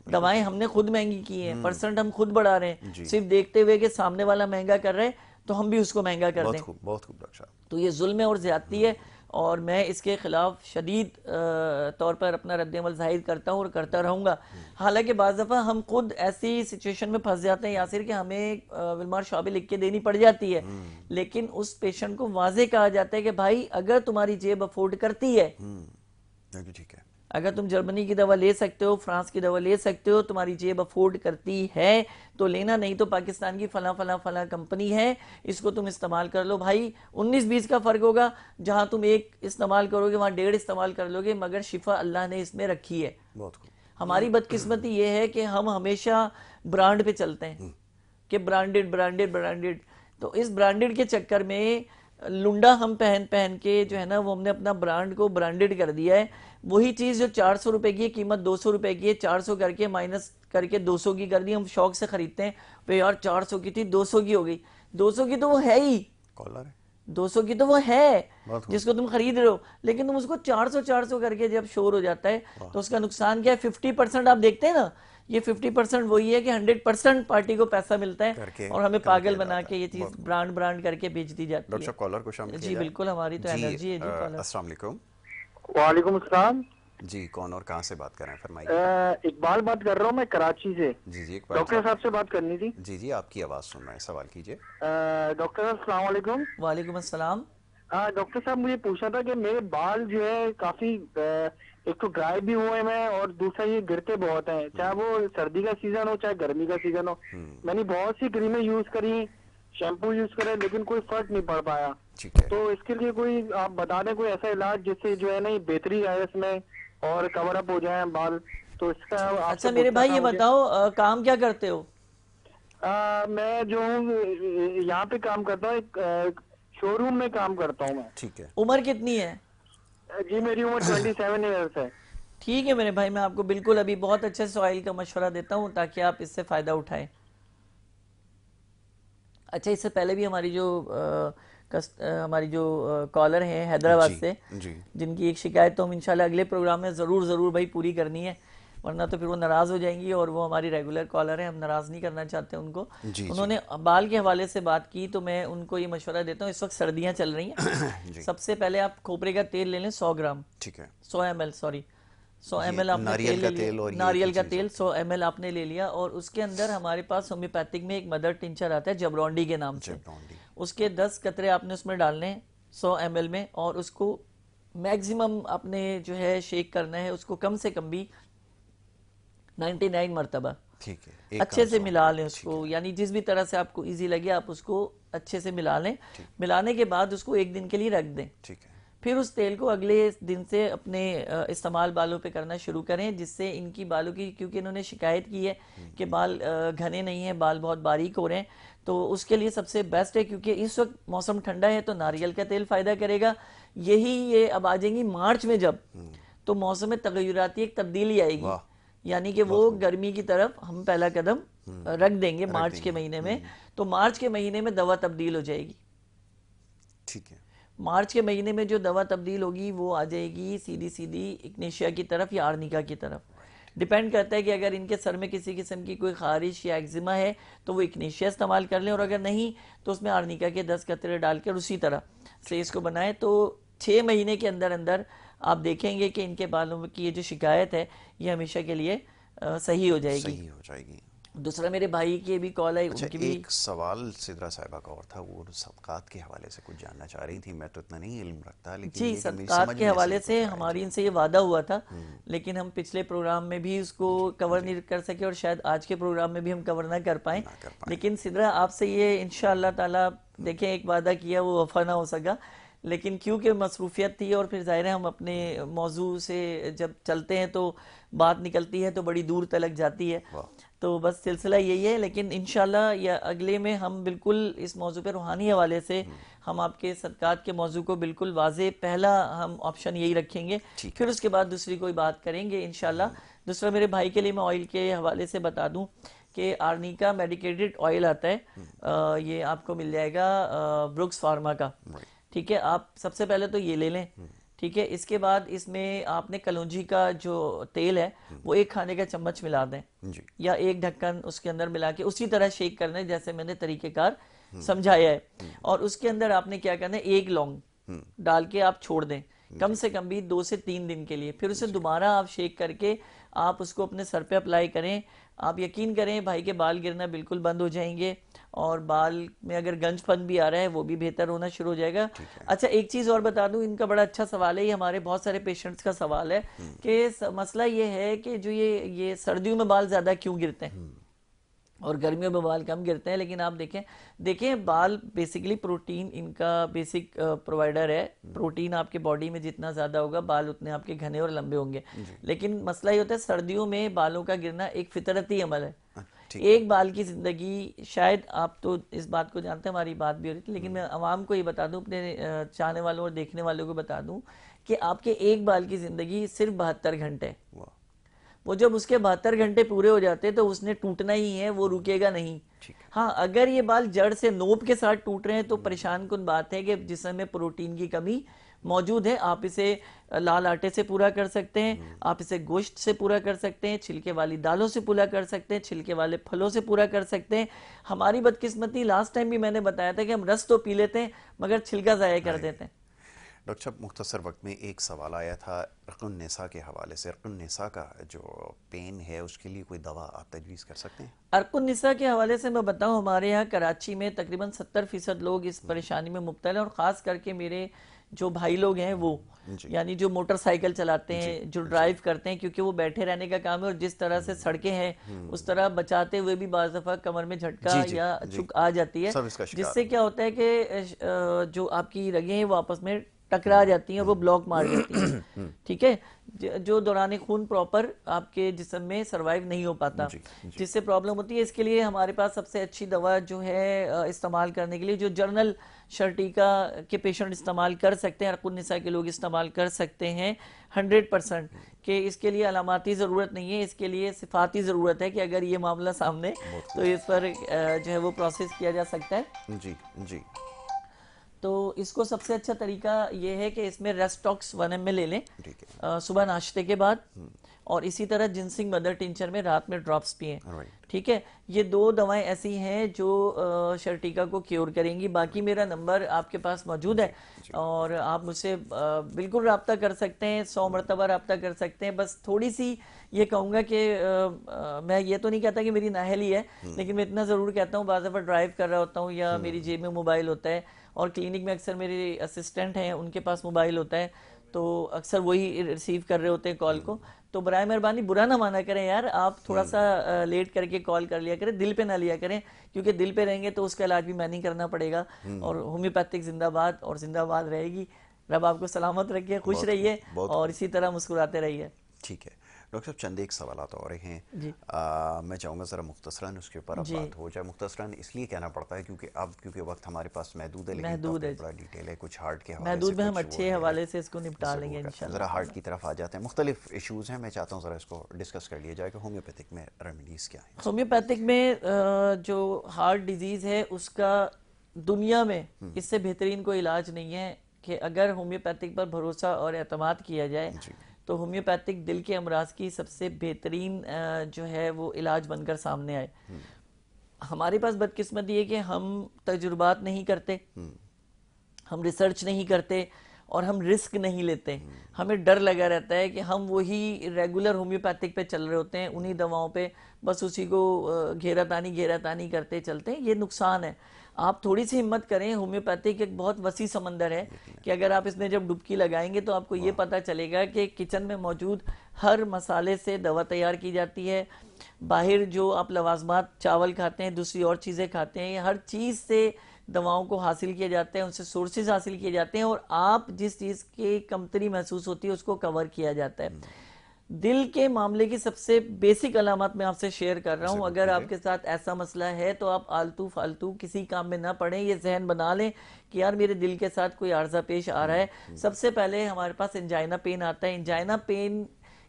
दवाएं हमने खुद महंगी की हैं, परसेंट हम खुद बढ़ा रहे हैं, सिर्फ देखते हुए कि सामने वाला महंगा कर रहे हैं तो हम भी उसको महंगा कर दें। बहुत खूब डॉक्टर साहब। तो ये जुल्म है और ज्यादती है, और मैं इसके खिलाफ शदीद तौर पर अपना रद्द-ए-अमल जाहिर करता हूँ और करता रहूँगा। हालांकि बाज़ दफ़ा हम खुद ऐसी सिचुएशन में फंस जाते हैं यासिर कि हमें विलमार शॉबे लिख के देनी पड़ जाती है, लेकिन उस पेशेंट को वाजे कहा जाता है कि भाई अगर तुम्हारी जेब अफोर्ड करती है, ठीक है, अगर तुम जर्मनी की दवा ले सकते हो, फ्रांस की दवा ले सकते हो, तुम्हारी जेब अफोर्ड करती है तो लेना, नहीं तो पाकिस्तान की फला कंपनी है, इसको तुम इस्तेमाल कर लो। भाई 19-20 का फ़र्क होगा, जहां तुम 1 इस्तेमाल करोगे वहां 1.5 इस्तेमाल कर लोगे, मगर शिफा अल्लाह ने इसमें रखी है। बहुत खूब। हमारी बदकिस्मती ये है कि हम हमेशा ब्रांड पे चलते हैं कि ब्रांडेड, तो इस ब्रांडेड के चक्कर में लुंडा हम पहन के जो है ना, वो हमने अपना ब्रांड को ब्रांडेड कर दिया है। वही चीज़ जो 400 रुपए की है, कीमत 200 रुपए की है, 400 करके माइनस करके 200 की कर दी, हम शौक से खरीदते हैं, तो यार 400 की थी 200 की हो गई। 200 की तो वो है ही, कॉलर है, 200 की तो वो है जिसको तुम खरीद रहे हो, लेकिन तुम उसको 400 करके जब शोर हो जाता है तो उसका नुकसान क्या है? 50% आप देखते हैं ना, ये 50% वही है कि 100% पार्टी को पैसा मिलता है और हमें पागल बना के ये चीज ब्रांड करके बेच दी जाती है। डॉक्टर साहब कॉलर को शामिल जी बिल्कुल, हमारी तो एनर्जी है जी। कॉलर, अस्सलाम वालेकुम। वालेकुम अस्सलाम जी, कौन और कहाँ से बात कर रहे हैं, फरमाइए। इकबाल बात कर रहा हूँ मैं कराची से। जी इकबाल डॉक्टर साहब से बात करनी थी। जी आपकी आवाज़ सुन रहे हैं, सवाल कीजिए। डॉक्टर साहब अस्सलाम वालेकुम। वालेकुम अस्सलाम। डॉक्टर साहब मुझे पूछना था कि मेरे बाल जो है काफी एक तो ड्राई भी हुए हैं और दूसरा ये गिरते बहुत हैं, चाहे वो सर्दी का सीजन हो चाहे गर्मी का सीजन हो। मैंने बहुत सी क्रीमें यूज करी, शैम्पू यूज करे, लेकिन कोई फर्क नहीं पड़ पाया। तो इसके लिए कोई आप बता दें कोई ऐसा इलाज जिससे जो है ना ये बेहतरी आए इसमें और कवर अप हो जाए बाल, तो इसका। अच्छा मेरे भाई ये बताओ, काम क्या करते हो? मैं जो हूँ यहाँ पे काम करता हूँ, शोरूम में काम करता हूँ मैं। ठीक है। उम्र कितनी है? जी मेरी उम्र 27 ईयर्स है। ठीक है मेरे भाई, मैं आपको बिल्कुल अभी बहुत अच्छे से ऑयल का मशवरा देता हूँ ताकि आप इससे फायदा उठाएं। अच्छा, इससे पहले भी हमारी जो कॉलर हैं हैदराबाद से, जिनकी एक शिकायत तो हम इंशाल्लाह अगले प्रोग्राम में ज़रूर भाई पूरी करनी है, वरना तो फिर वो नाराज़ हो जाएंगी, और वो हमारी रेगुलर कॉलर है, हम नाराज़ नहीं करना चाहते उनको। उन्होंने बाल के हवाले से बात की, तो मैं उनको ये मशवरा देता हूँ, इस वक्त सर्दियाँ चल रही हैं सबसे पहले आप खोपरे का तेल ले लें 100 ग्राम, ठीक है, 100 ml, सॉरी 100 ml आपने नारियल का तेल 100 ml आपने ले लिया, और उसके अंदर हमारे पास होम्योपैथिक में एक मदर टिंचर आता है जबरॉन्डी के नाम से, उसके 10 कतरे आपने उसमें डालने हैं 100 ml में, और उसको मैक्सिमम आपने जो है शेक करना है, उसको कम से कम भी 99 मरतबा, ठीक है, अच्छे से मिला लें उसको, यानी जिस भी तरह से आपको इजी लगे आप उसको अच्छे से मिला लें। मिलाने के बाद उसको 1 दिन के लिए रख दें, ठीक है। फिर उस तेल को अगले दिन से अपने इस्तेमाल बालों पे करना शुरू करें, जिससे इनकी बालों की, क्योंकि इन्होंने शिकायत की है कि बाल घने नहीं हैं, बाल बहुत बारीक हो रहे हैं, तो उसके लिए सबसे बेस्ट है, क्योंकि इस वक्त मौसम ठंडा है तो नारियल का तेल फ़ायदा करेगा। ये अब आ जाएंगी मार्च में जब, तो मौसम में तगय्युराती एक तब्दीली आएगी, यानी कि वो गर्मी की तरफ हम पहला कदम रख देंगे मार्च के महीने में, तो मार्च के महीने में दवा तब्दील हो जाएगी, ठीक है। मार्च के महीने में जो दवा तब्दील होगी वो आ जाएगी सीधी इग्नेशिया की तरफ या आर्निका की तरफ। डिपेंड करता है कि अगर इनके सर में किसी किस्म की कोई खारिश या एक्जिमा है तो वो इग्नेशिया इस्तेमाल कर लें, और अगर नहीं तो उसमें आर्निका के 10 कतरे डालकर उसी तरह से इसको बनाएं। तो 6 महीने के अंदर अंदर आप देखेंगे कि इनके बालों की ये जो शिकायत है ये हमेशा के लिए सही हो जाएगी। दूसरा मेरे भाई की भी कॉल है। अच्छा, उनकी भी एक सवाल सिद्रा साहिबा का और था, वो सदकात के हवाले से कुछ जानना चाह रही थी। मैं तो इतना नहीं इल्म रखता, लेकिन जी, ये कि मेरी सदकात समझ के में हवाले ऐसे से कुछ आया। हमारी इनसे ये वादा हुआ था, लेकिन हम पिछले प्रोग्राम में भी उसको कवर नहीं कर सके और शायद आज के प्रोग्राम में भी हम कवर ना कर पाए। लेकिन सिद्रा आपसे ये इंशाअल्लाह ताला, देखें एक वादा किया वो वफा ना हो सका, लेकिन क्योंकि मसरूफियत थी और फिर ज़ाहिर है हम अपने मौजू से जब चलते हैं तो बात निकलती है तो बड़ी दूर तलक जाती है। तो बस सिलसिला यही है, लेकिन इंशाल्लाह या अगले में हम बिल्कुल इस मौजू पे रूहानी हवाले से हम आपके सदकात के मौजू को बिल्कुल वाजे पहला हम ऑप्शन यही रखेंगे, फिर उसके बाद दूसरी कोई बात करेंगे इंशाल्लाह। दूसरा मेरे भाई के लिए मैं ऑयल के हवाले से बता दूं कि आर्निका मेडिकेटेड ऑयल आता है, ये आपको मिल जाएगा ब्रुक्स फार्मा का। ठीक है, आप सबसे पहले तो ये ले लें। ठीक है, इसके बाद इसमें आपने कलौंजी का जो तेल है वो 1 खाने का चम्मच मिला दें जी। या 1 ढक्कन उसके अंदर मिला के उसी तरह शेक करना है जैसे मैंने तरीकेकार समझाया है। और उसके अंदर आपने क्या करना है, 1 लौंग डाल के आप छोड़ दें कम से कम भी 2 से 3 दिन के लिए। फिर उसे दोबारा आप शेक करके आप उसको अपने सर पे अप्लाई करें। आप यकीन करें भाई के बाल गिरना बिल्कुल बंद हो जाएंगे और बाल में अगर गंजपन भी आ रहा है वो भी बेहतर होना शुरू हो जाएगा। अच्छा, एक चीज़ और बता दूं, इनका बड़ा अच्छा सवाल है, ये हमारे बहुत सारे पेशेंट्स का सवाल है कि मसला ये है कि जो ये सर्दियों में बाल ज़्यादा क्यों गिरते हैं और गर्मियों में बाल कम गिरते हैं। लेकिन आप देखें बाल बेसिकली प्रोटीन इनका बेसिक प्रोवाइडर है। प्रोटीन आपके बॉडी में जितना ज़्यादा होगा बाल उतने आपके घने और लंबे होंगे। लेकिन मसला ये होता है सर्दियों में बालों का गिरना एक फितरती अमल है। एक बाल की ज़िंदगी, शायद आप तो इस बात को जानते हैं, हमारी बात भी हो रही थी, लेकिन मैं आवाम को ये बता दूं, अपने चाहने वालों और देखने वालों को बता दूं कि आपके एक बाल की ज़िंदगी सिर्फ 72 घंटे है। वो जब उसके 72 घंटे पूरे हो जाते तो उसने टूटना ही है, वो रुकेगा नहीं। हाँ, अगर ये बाल जड़ से नोब के साथ टूट रहे हैं तो परेशान कुन बात है कि जिस्म में प्रोटीन की कमी मौजूद है। आप इसे लाल आटे से पूरा कर सकते हैं, आप इसे गोश्त से पूरा कर सकते हैं, छिलके वाली दालों से पूरा कर सकते हैं, छिलके वाले फलों से पूरा कर सकते हैं। हमारी बदकिस्मती, लास्ट टाइम भी मैंने बताया था कि हम रस तो पी लेते हैं मगर छिलका ज़ाया कर देते हैं। डॉक्टर साहब, मुख्तसर वक्त में एक सवाल आया था अर्कुन्निसा के हवाले से। अर्कुन्निसा का जो पेन है उसके लिए कोई दवा आप तजवीज़ कर सकते हैं? अर्कुन्निसा के हवाले से मैं बताऊं, हमारे यहाँ कराची में तकरीबन 70% लोग इस परेशानी में मुब्तला हैं और ख़ास करके मेरे जो भाई लोग हैं वो, यानी जो मोटरसाइकिल चलाते हैं, जो ड्राइव करते हैं, क्योंकि वो बैठे रहने का काम है और जिस तरह से सड़कें हैं उस तरह बचाते हुए भी बाज़ दफ़ा कमर में झटका या चुक आ जाती है, जिससे क्या होता है कि जो आपकी रगें हैं वो आपस में टकरा जाती हैं और वो ब्लॉक मार जाती हैं। ठीक है, जो दौरान खून प्रॉपर आपके जिस्म में सरवाइव नहीं हो पाता, जिससे प्रॉब्लम होती है। इसके लिए हमारे पास सबसे अच्छी दवा जो है इस्तेमाल करने के लिए, जो जर्नल शर्टिका के पेशेंट इस्तेमाल कर सकते हैं, अर्कुन्निसा के लोग इस्तेमाल कर सकते हैं 100%, कि इसके लिए अलामाती ज़रूरत नहीं है, इसके लिए सिफाती ज़रूरत है कि अगर ये मामला सामने तो इस पर जो है वो प्रोसेस किया जा सकता है। जी जी। तो इसको सबसे अच्छा तरीका ये है कि इसमें रेस्टॉक्स 1 ml ले लें सुबह नाश्ते के बाद, और इसी तरह जिनसिंग मदर टिंचर में रात में ड्रॉप्स पिएं। ठीक है, ये 2 दवाएं ऐसी हैं जो शर्टिका को क्योर करेंगी। बाकी मेरा नंबर आपके पास मौजूद है और आप मुझसे बिल्कुल रब्ता कर सकते हैं, 100 मरतबा रब्ता कर सकते हैं। बस थोड़ी सी ये कहूँगा कि मैं ये तो नहीं कहता कि मेरी नाअहली है, लेकिन मैं इतना ज़रूर कहता हूँ, बाज़ दफ़ा ड्राइव कर रहा होता हूँ या मेरी जेब में मोबाइल होता है और क्लिनिक में अक्सर मेरे असिस्टेंट हैं उनके पास मोबाइल होता है, तो अक्सर वही रिसीव कर रहे होते हैं कॉल को। तो बराए मेहरबानी बुरा ना माना करें यार, आप थोड़ा सा लेट करके कॉल कर लिया करें, दिल पे ना लिया करें, क्योंकि दिल पे रहेंगे तो उसका इलाज भी मैं नहीं करना पड़ेगा। और होम्योपैथिक जिंदाबाद और जिंदाबाद रहेगी। रब आपको सलामत रखिए, खुश रहिए और इसी तरह मुस्कुराते रहिए। ठीक है डॉक्टर साहब, चंद एक सवाल और हैं। मैं चाहूँगा ज़रा मुख्तसरन उसके ऊपर अब बात हो जाए। मुख्तसरन इसलिए कहना पड़ता है क्योंकि वक्त हमारे पास महदूद है, लेकिन बड़ा डिटेल है, कुछ हार्ट के हवाले महदूद में हम अच्छे हवाले से इसको निपटा लेंगे इंशाल्लाह। ज़रा हार्ट की तरफ आ जाते हैं। मुख्तलिफ इशूज़ हैं, मैं चाहता हूँ ज़रा इसको डिस्कस कर लिया जाए कि होम्योपैथिक में रेमेडीज़ क्या है। होम्योपैथिक में जो हार्ट डिजीज़ है उसका दुनिया में इससे बेहतरीन कोई इलाज नहीं है कि अगर होम्योपैथिक पर भरोसा और एतमाद किया जाए तो होम्योपैथिक दिल के अमराज की सबसे बेहतरीन जो है वो इलाज बनकर सामने आए। हमारे पास बदकिस्मती है कि हम तजुर्बात नहीं करते, हम रिसर्च नहीं करते और हम रिस्क नहीं लेते। हमें डर लगा रहता है कि हम वही रेगुलर होम्योपैथिक पे चल रहे होते हैं, उन्हीं दवाओं पे बस उसी को घेरा तानी करते चलते हैं। ये नुकसान है। आप थोड़ी सी हिम्मत करें। होम्योपैथिक एक बहुत वसी समंदर है कि अगर आप इसमें जब डुबकी लगाएंगे तो आपको ये पता चलेगा कि किचन में मौजूद हर मसाले से दवा तैयार की जाती है। बाहर जो आप लवाजमात चावल खाते हैं, दूसरी और चीज़ें खाते हैं, हर चीज़ से दवाओं को हासिल किए जाते हैं, उनसे सोर्सेज हासिल किए जाते हैं और आप जिस चीज़ की कमतरी महसूस होती है उसको कवर किया जाता है। दिल के मामले की सबसे बेसिक अलामत मैं आपसे शेयर कर रहा हूं। अगर आपके साथ ऐसा मसला है तो आप आलतू फालतू किसी काम में ना पड़ें। ये जहन बना लें कि यार मेरे दिल के साथ कोई आर्जा पेश आ रहा है। सबसे पहले हमारे पास एंजाइना पेन आता है। एंजाइना पेन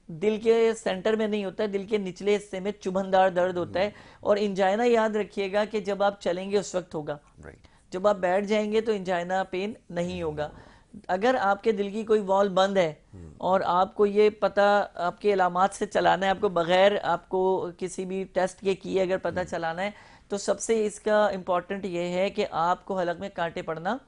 दिल के सेंटर में नहीं होता है, दिल के निचले हिस्से में चुभनदार दर्द होता है। और एंजाइना याद रखिएगा कि जब आप चलेंगे उस वक्त होगा, जब आप बैठ जाएंगे तो एंजाइना पेन नहीं होगा। अगर आपके दिल की कोई वॉल बंद है और आपको ये पता आपके अलामात से चलाना है, आपको बगैर आपको किसी भी टेस्ट के किए अगर पता चलाना है, तो सबसे इसका इम्पोर्टेंट ये है कि आपको हलक में कांटे पड़ना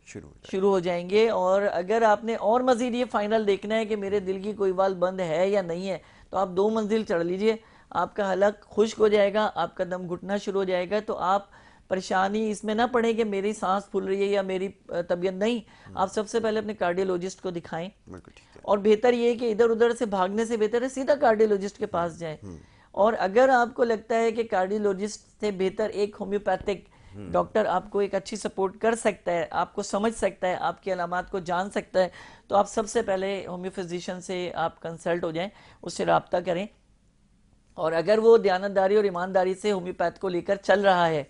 शुरू हो जाएंगे। और अगर आपने और मजीद ये फाइनल देखना है कि मेरे दिल की कोई वाल बंद है या नहीं है, तो आप 2 मंजिल चढ़ लीजिए, आपका हलक खुश्क हो जाएगा, आपका दम घुटना शुरू हो जाएगा। तो आप परेशानी इसमें ना पड़े कि मेरी सांस फूल रही है या मेरी तबीयत नहीं। आप सबसे पहले अपने कार्डियोलॉजिस्ट को दिखाएं। और बेहतर ये है कि इधर उधर से भागने से बेहतर है सीधा कार्डियोलॉजिस्ट के पास जाएं। और अगर आपको लगता है कि कार्डियोलॉजिस्ट से बेहतर एक होम्योपैथिक डॉक्टर आपको एक अच्छी सपोर्ट कर सकता है, आपको समझ सकता है, आपकी अलामात को जान सकता है, तो आप सबसे पहले होम्यो फिजिशियन से आप कंसल्ट हो जाएं, उससे रब्ता करें। और अगर वो दयानतदारी और ईमानदारी से होम्योपैथ को लेकर चल रहा है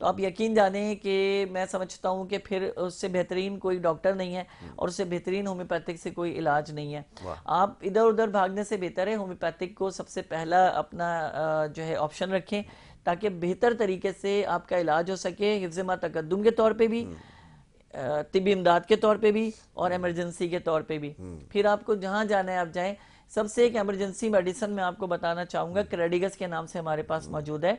तो आप यकीन जानें कि मैं समझता हूं कि फिर उससे बेहतरीन कोई डॉक्टर नहीं है और उससे बेहतरीन होम्योपैथिक से कोई इलाज नहीं है। आप इधर उधर भागने से बेहतर है होम्योपैथिक को सबसे पहला अपना जो है ऑप्शन रखें, ताकि बेहतर तरीके से आपका इलाज हो सके, हिफ्ज़ मा तकद्दुम के तौर पे भी, तिब्बी इमदाद के तौर पे भी और इमरजेंसी के तौर पे भी। फिर आपको जहाँ जाना है आप जाएं। सबसे एक इमरजेंसी मेडिसिन मैं आपको बताना चाहूँगा, क्रेडिगस के नाम से हमारे पास मौजूद है।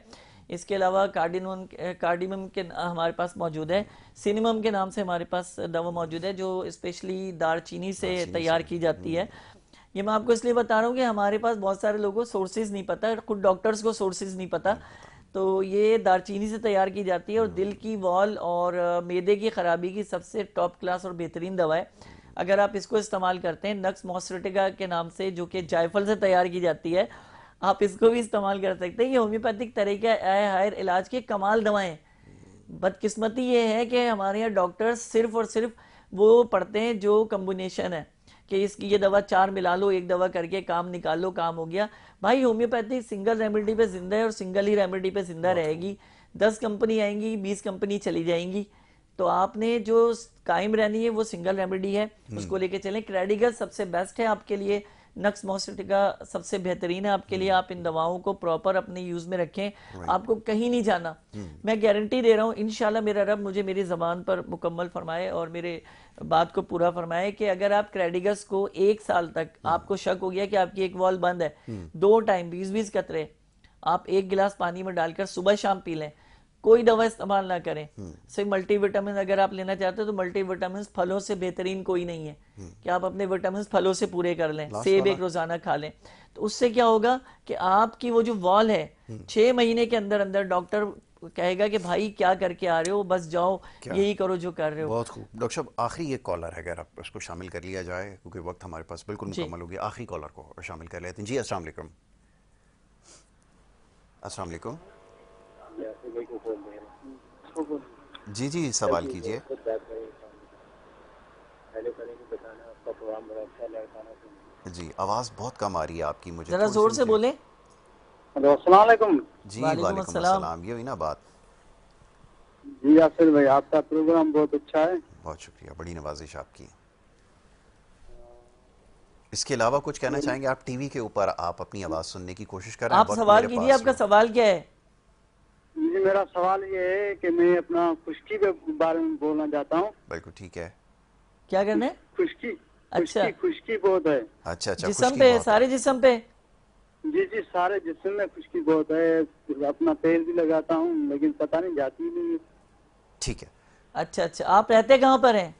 इसके अलावा कार्डिमम के हमारे पास मौजूद है। सिनेमम के नाम से हमारे पास दवा मौजूद है जो स्पेशली दारचीनी से तैयार की जाती है। ये मैं आपको इसलिए बता रहा हूँ कि हमारे पास बहुत सारे लोगों को सोर्सेज नहीं पता, खुद डॉक्टर्स को सोर्सेज नहीं पता। तो ये दारचीनी से तैयार की जाती है और दिल की वॉल और मैदे की खराबी की सबसे टॉप क्लास और बेहतरीन दवा है। अगर आप इसको इस्तेमाल करते हैं, नक्स मॉस्ट्रेटिका के नाम से, जो कि जायफल से तैयार की जाती है, आप इसको भी इस्तेमाल कर सकते हैं। ये होम्योपैथिक तरीका हायर इलाज की कमाल दवाएं। बदकिस्मती ये है कि हमारे यहाँ डॉक्टर्स सिर्फ और सिर्फ वो पढ़ते हैं जो कम्बिनेशन है कि इसकी ये दवा 4 मिला लो, एक दवा करके काम निकाल लो, काम हो गया। भाई होम्योपैथी सिंगल रेमेडी पे जिंदा है और सिंगल ही रेमेडी पे जिंदा रहेगी। 10 कंपनी आएंगी, 20 कंपनी चली जाएंगी, तो आपने जो कायम रहनी है वो सिंगल रेमेडी है, उसको लेके चलें। क्रेडिगस सबसे बेस्ट है आपके लिए, नक्स मॉस्ट्रेटिका सबसे बेहतरीन है आपके लिए। आप इन दवाओं को प्रॉपर अपने यूज में रखें, आपको कहीं नहीं जाना। मैं गारंटी दे रहा हूँ, इंशाल्लाह मेरा रब मुझे मेरी जबान पर मुकम्मल फरमाए और मेरे बात को पूरा फरमाए कि अगर आप क्रेडिगस को 1 साल तक आपको शक हो गया कि आपकी एक वॉल बंद है, 2 टाइम 20-20 कतरे आप 1 गिलास पानी में डालकर सुबह शाम पी लें, कोई दवा इस्तेमाल ना करें। सिर्फ मल्टीविटामिन अगर आप लेना चाहते हो तो मल्टीविटामिन फलों से बेहतरीन कोई नहीं है कि आप अपने विटामिन फलों से पूरे कर लें। सेब एक रोजाना खा लें, तो उससे क्या होगा कि आपकी वो जो वॉल है 6 महीने के अंदर अंदर डॉक्टर कहेगा कि भाई क्या करके आ रहे हो, बस जाओ यही करो जो कर रहे हो। बहुत खूब डॉक्टर साहब, आखिरी एक कॉलर है, अगर आप उसको शामिल कर लिया जाए क्योंकि वक्त हमारे पास बिल्कुल मुकम्मल हो गया। आखिरी कॉलर को शामिल कर लेते हैं जी। अस्सलाम वालेकुम। अस्सलाम वालेकुम जी। जी सवाल कीजिए। जी आवाज़ बहुत कम आ रही है आपकी, मुझे जरा जोर से बोले। हेलो अस्सलाम वालेकुम। जी वालेकुम अस्सलाम। ये हुई ना बात। जी आसिफ भाई, आपका प्रोग्राम बहुत अच्छा है। बहुत शुक्रिया, बड़ी नवाजिश आपकी। इसके अलावा कुछ कहना चाहेंगे? आप टीवी के ऊपर आप अपनी आवाज़ सुनने की कोशिश कर रहे हैं। आप सवाल कीजिए, आपका सवाल क्या है? जी मेरा सवाल ये है कि मैं अपना खुश्की के बारे में बोलना चाहता हूँ। बिल्कुल ठीक है। क्या करना है? खुश्की अच्छा, खुश्की बहुत है। अच्छा अच्छा, जिस्म खुश्की पे, बहुत है। सारे जिस्म पे? जी जी, सारे जिस्म में खुश्की बहुत है। अपना तेल भी लगाता हूँ लेकिन पता नहीं जाती नहीं। ठीक है। अच्छा अच्छा, आप रहते कहाँ पर हैं?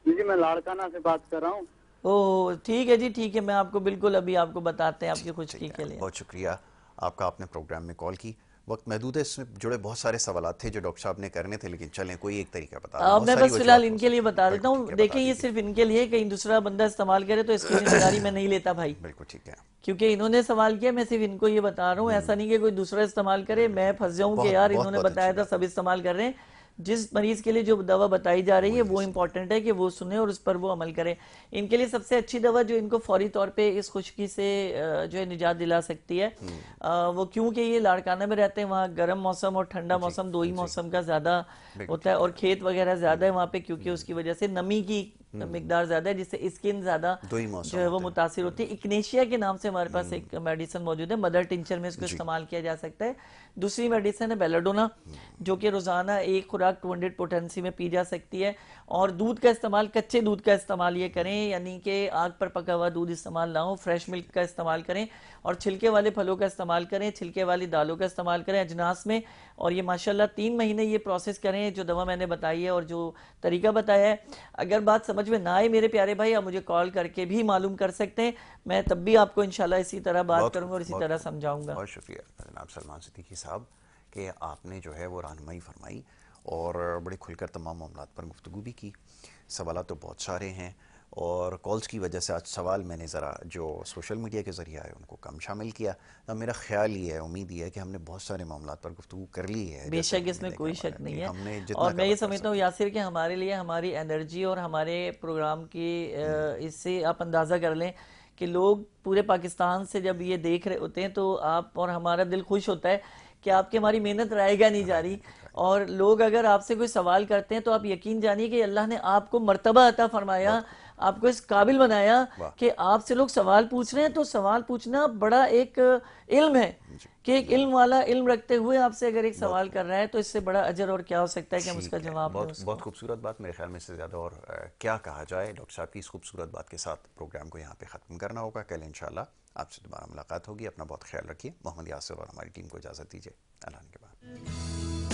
जी जी, मैं लाड़काना से बात कर रहा हूँ। ओह ठीक है जी, ठीक है, मैं आपको बिल्कुल अभी आपको बताते हैं आपकी ठीक खुशकी ठीक के है, लिए। बहुत शुक्रिया आपका, आपने प्रोग्राम में कॉल की। वक्त महदूद है, इसमें जुड़े बहुत सारे सवाल थे जो डॉक्टर साहब ने करने थे, लेकिन चलें कोई एक तरीका बता दें, बहुत मैं सारी बस फिलहाल वजूहत हो इनके लिए सकती हैं। बता देता बिल्कुल ठीक हूँ, है, बता देखें ये दीजिए। सिर्फ इनके लिए, कहीं दूसरा बंदा इस्तेमाल करे तो इसकी जिम्मेदारी मैं नहीं लेता भाई, बिल्कुल ठीक है। क्योंकि इन्होंने सवाल किया, मैं सिर्फ इनको ये बता रहा हूँ, ऐसा नहीं कि कोई दूसरा इस्तेमाल करे, मैं फंस जाऊं कि बहुत यार बहुत इन्होंने बहुत बताया अच्छी था बात सब है, इस्तेमाल कर रहे हैं। जिस मरीज के लिए जो दवा बताई जा रही है वही वो सुनिए। इंपॉर्टेंट है कि वो सुने और उस पर वो अमल करें। इनके लिए सबसे अच्छी दवा जो इनको फौरी तौर पे इस खुश्की से जो है निजात दिला सकती है, वो क्योंकि ये लाड़काना में रहते हैं, वहाँ गर्म मौसम और ठंडा जी मौसम दो ही जी, मौसम का ज़्यादा बिल्कुल होता है, ठीक और है। खेत वगैरह ज़्यादा है वहाँ पे, क्योंकि उसकी वजह से नमी की मिकदार ज़्यादा है, जिससे स्किन ज़्यादा दो ही जो मौसम है वो होते हैं। मुतासिर होती है। इग्नेशिया के नाम से हमारे पास एक मेडिसिन मौजूद है, मदर टिंचर में इसको जी। इस्तेमाल किया जा सकता है। दूसरी मेडिसिन है बेलाडोना, जो कि रोज़ाना एक खुराक 200 पोटेंसी में पी जा सकती है। और दूध का इस्तेमाल, कच्चे दूध का इस्तेमाल ये करें, यानी कि आग पर पका हुआ दूध इस्तेमाल ना हो, फ्रेश मिल्क का इस्तेमाल करें, और छिलके वाले फलों का इस्तेमाल करें, छिलके वाली दालों का इस्तेमाल करें अजनास में। और ये माशाल्लाह 3 महीने ये प्रोसेस करें जो दवा मैंने बताई है और जो तरीका बताया है। अगर बात समझ में ना आए मेरे प्यारे भाई, आप मुझे कॉल करके भी मालूम कर सकते हैं, मैं तब भी आपको इंशाल्लाह इसी तरह बात बहुत खूब, करूंगा और इसी बहुत तरह खूब, समझाऊंगा। बहुत शुक्रिया जनाब सलमान सिद्दीकी साहब कि आपने जो है वो रहनुमाई फरमाई और बड़े खुलकर तमाम मामलात पर गुफ्तगू भी की। सवाल तो बहुत सारे हैं और कॉल्स की वजह से आज सवाल मैंने ज़रा जो सोशल मीडिया के ज़रिए आए उनको कम शामिल किया। अब मेरा ख्याल ये है, उम्मीद ये है कि हमने बहुत सारे मामलात पर गुफ्तगू कर ली है, जैसे बेशक, इसमें मिलने के कोई शक हवाले नहीं कि है। हमने और जितना मैं ये कवर कर समझता हूँ सके। यासिर कि हमारे लिए हमारी एनर्जी और हमारे प्रोग्राम की इससे आप अंदाज़ा कर लें कि लोग पूरे पाकिस्तान से जब ये देख रहे होते हैं तो आप और हमारा दिल खुश होता है कि आपकी हमारी मेहनत रायगा नहीं जा रही। और लोग अगर आपसे कोई सवाल करते हैं तो आप यकीन जानिए कि अल्लाह ने आपको मर्तबा अता फरमाया, बहुत खूब, आपको इस काबिल बनाया वाह, कि आपसे लोग सवाल पूछ रहे हैं। तो सवाल पूछना बड़ा एक इल्म है जी, कि एक इल्म वाला इल्म रखते हुए आपसे अगर एक बहुत सवाल खूब। कर रहा है तो इससे बड़ा अजर और क्या हो सकता है कि हम उसका ठीक है, जवाब दें बहुत बहुत उसको। खूबसूरत बात, मेरे ख्याल में इससे ज़्यादा और क्या कहा जाए। डॉक्टर साहब की इस खूबसूरत बात के साथ प्रोग्राम को यहाँ पे ख़त्म करना होगा। कल इंशाल्लाह आपसे दोबारा मुलाकात होगी। अपना बहुत ख्याल रखिए। मोहम्मद यासिर और हमारी टीम को इजाज़त दीजिए। अल्लाह के बाद।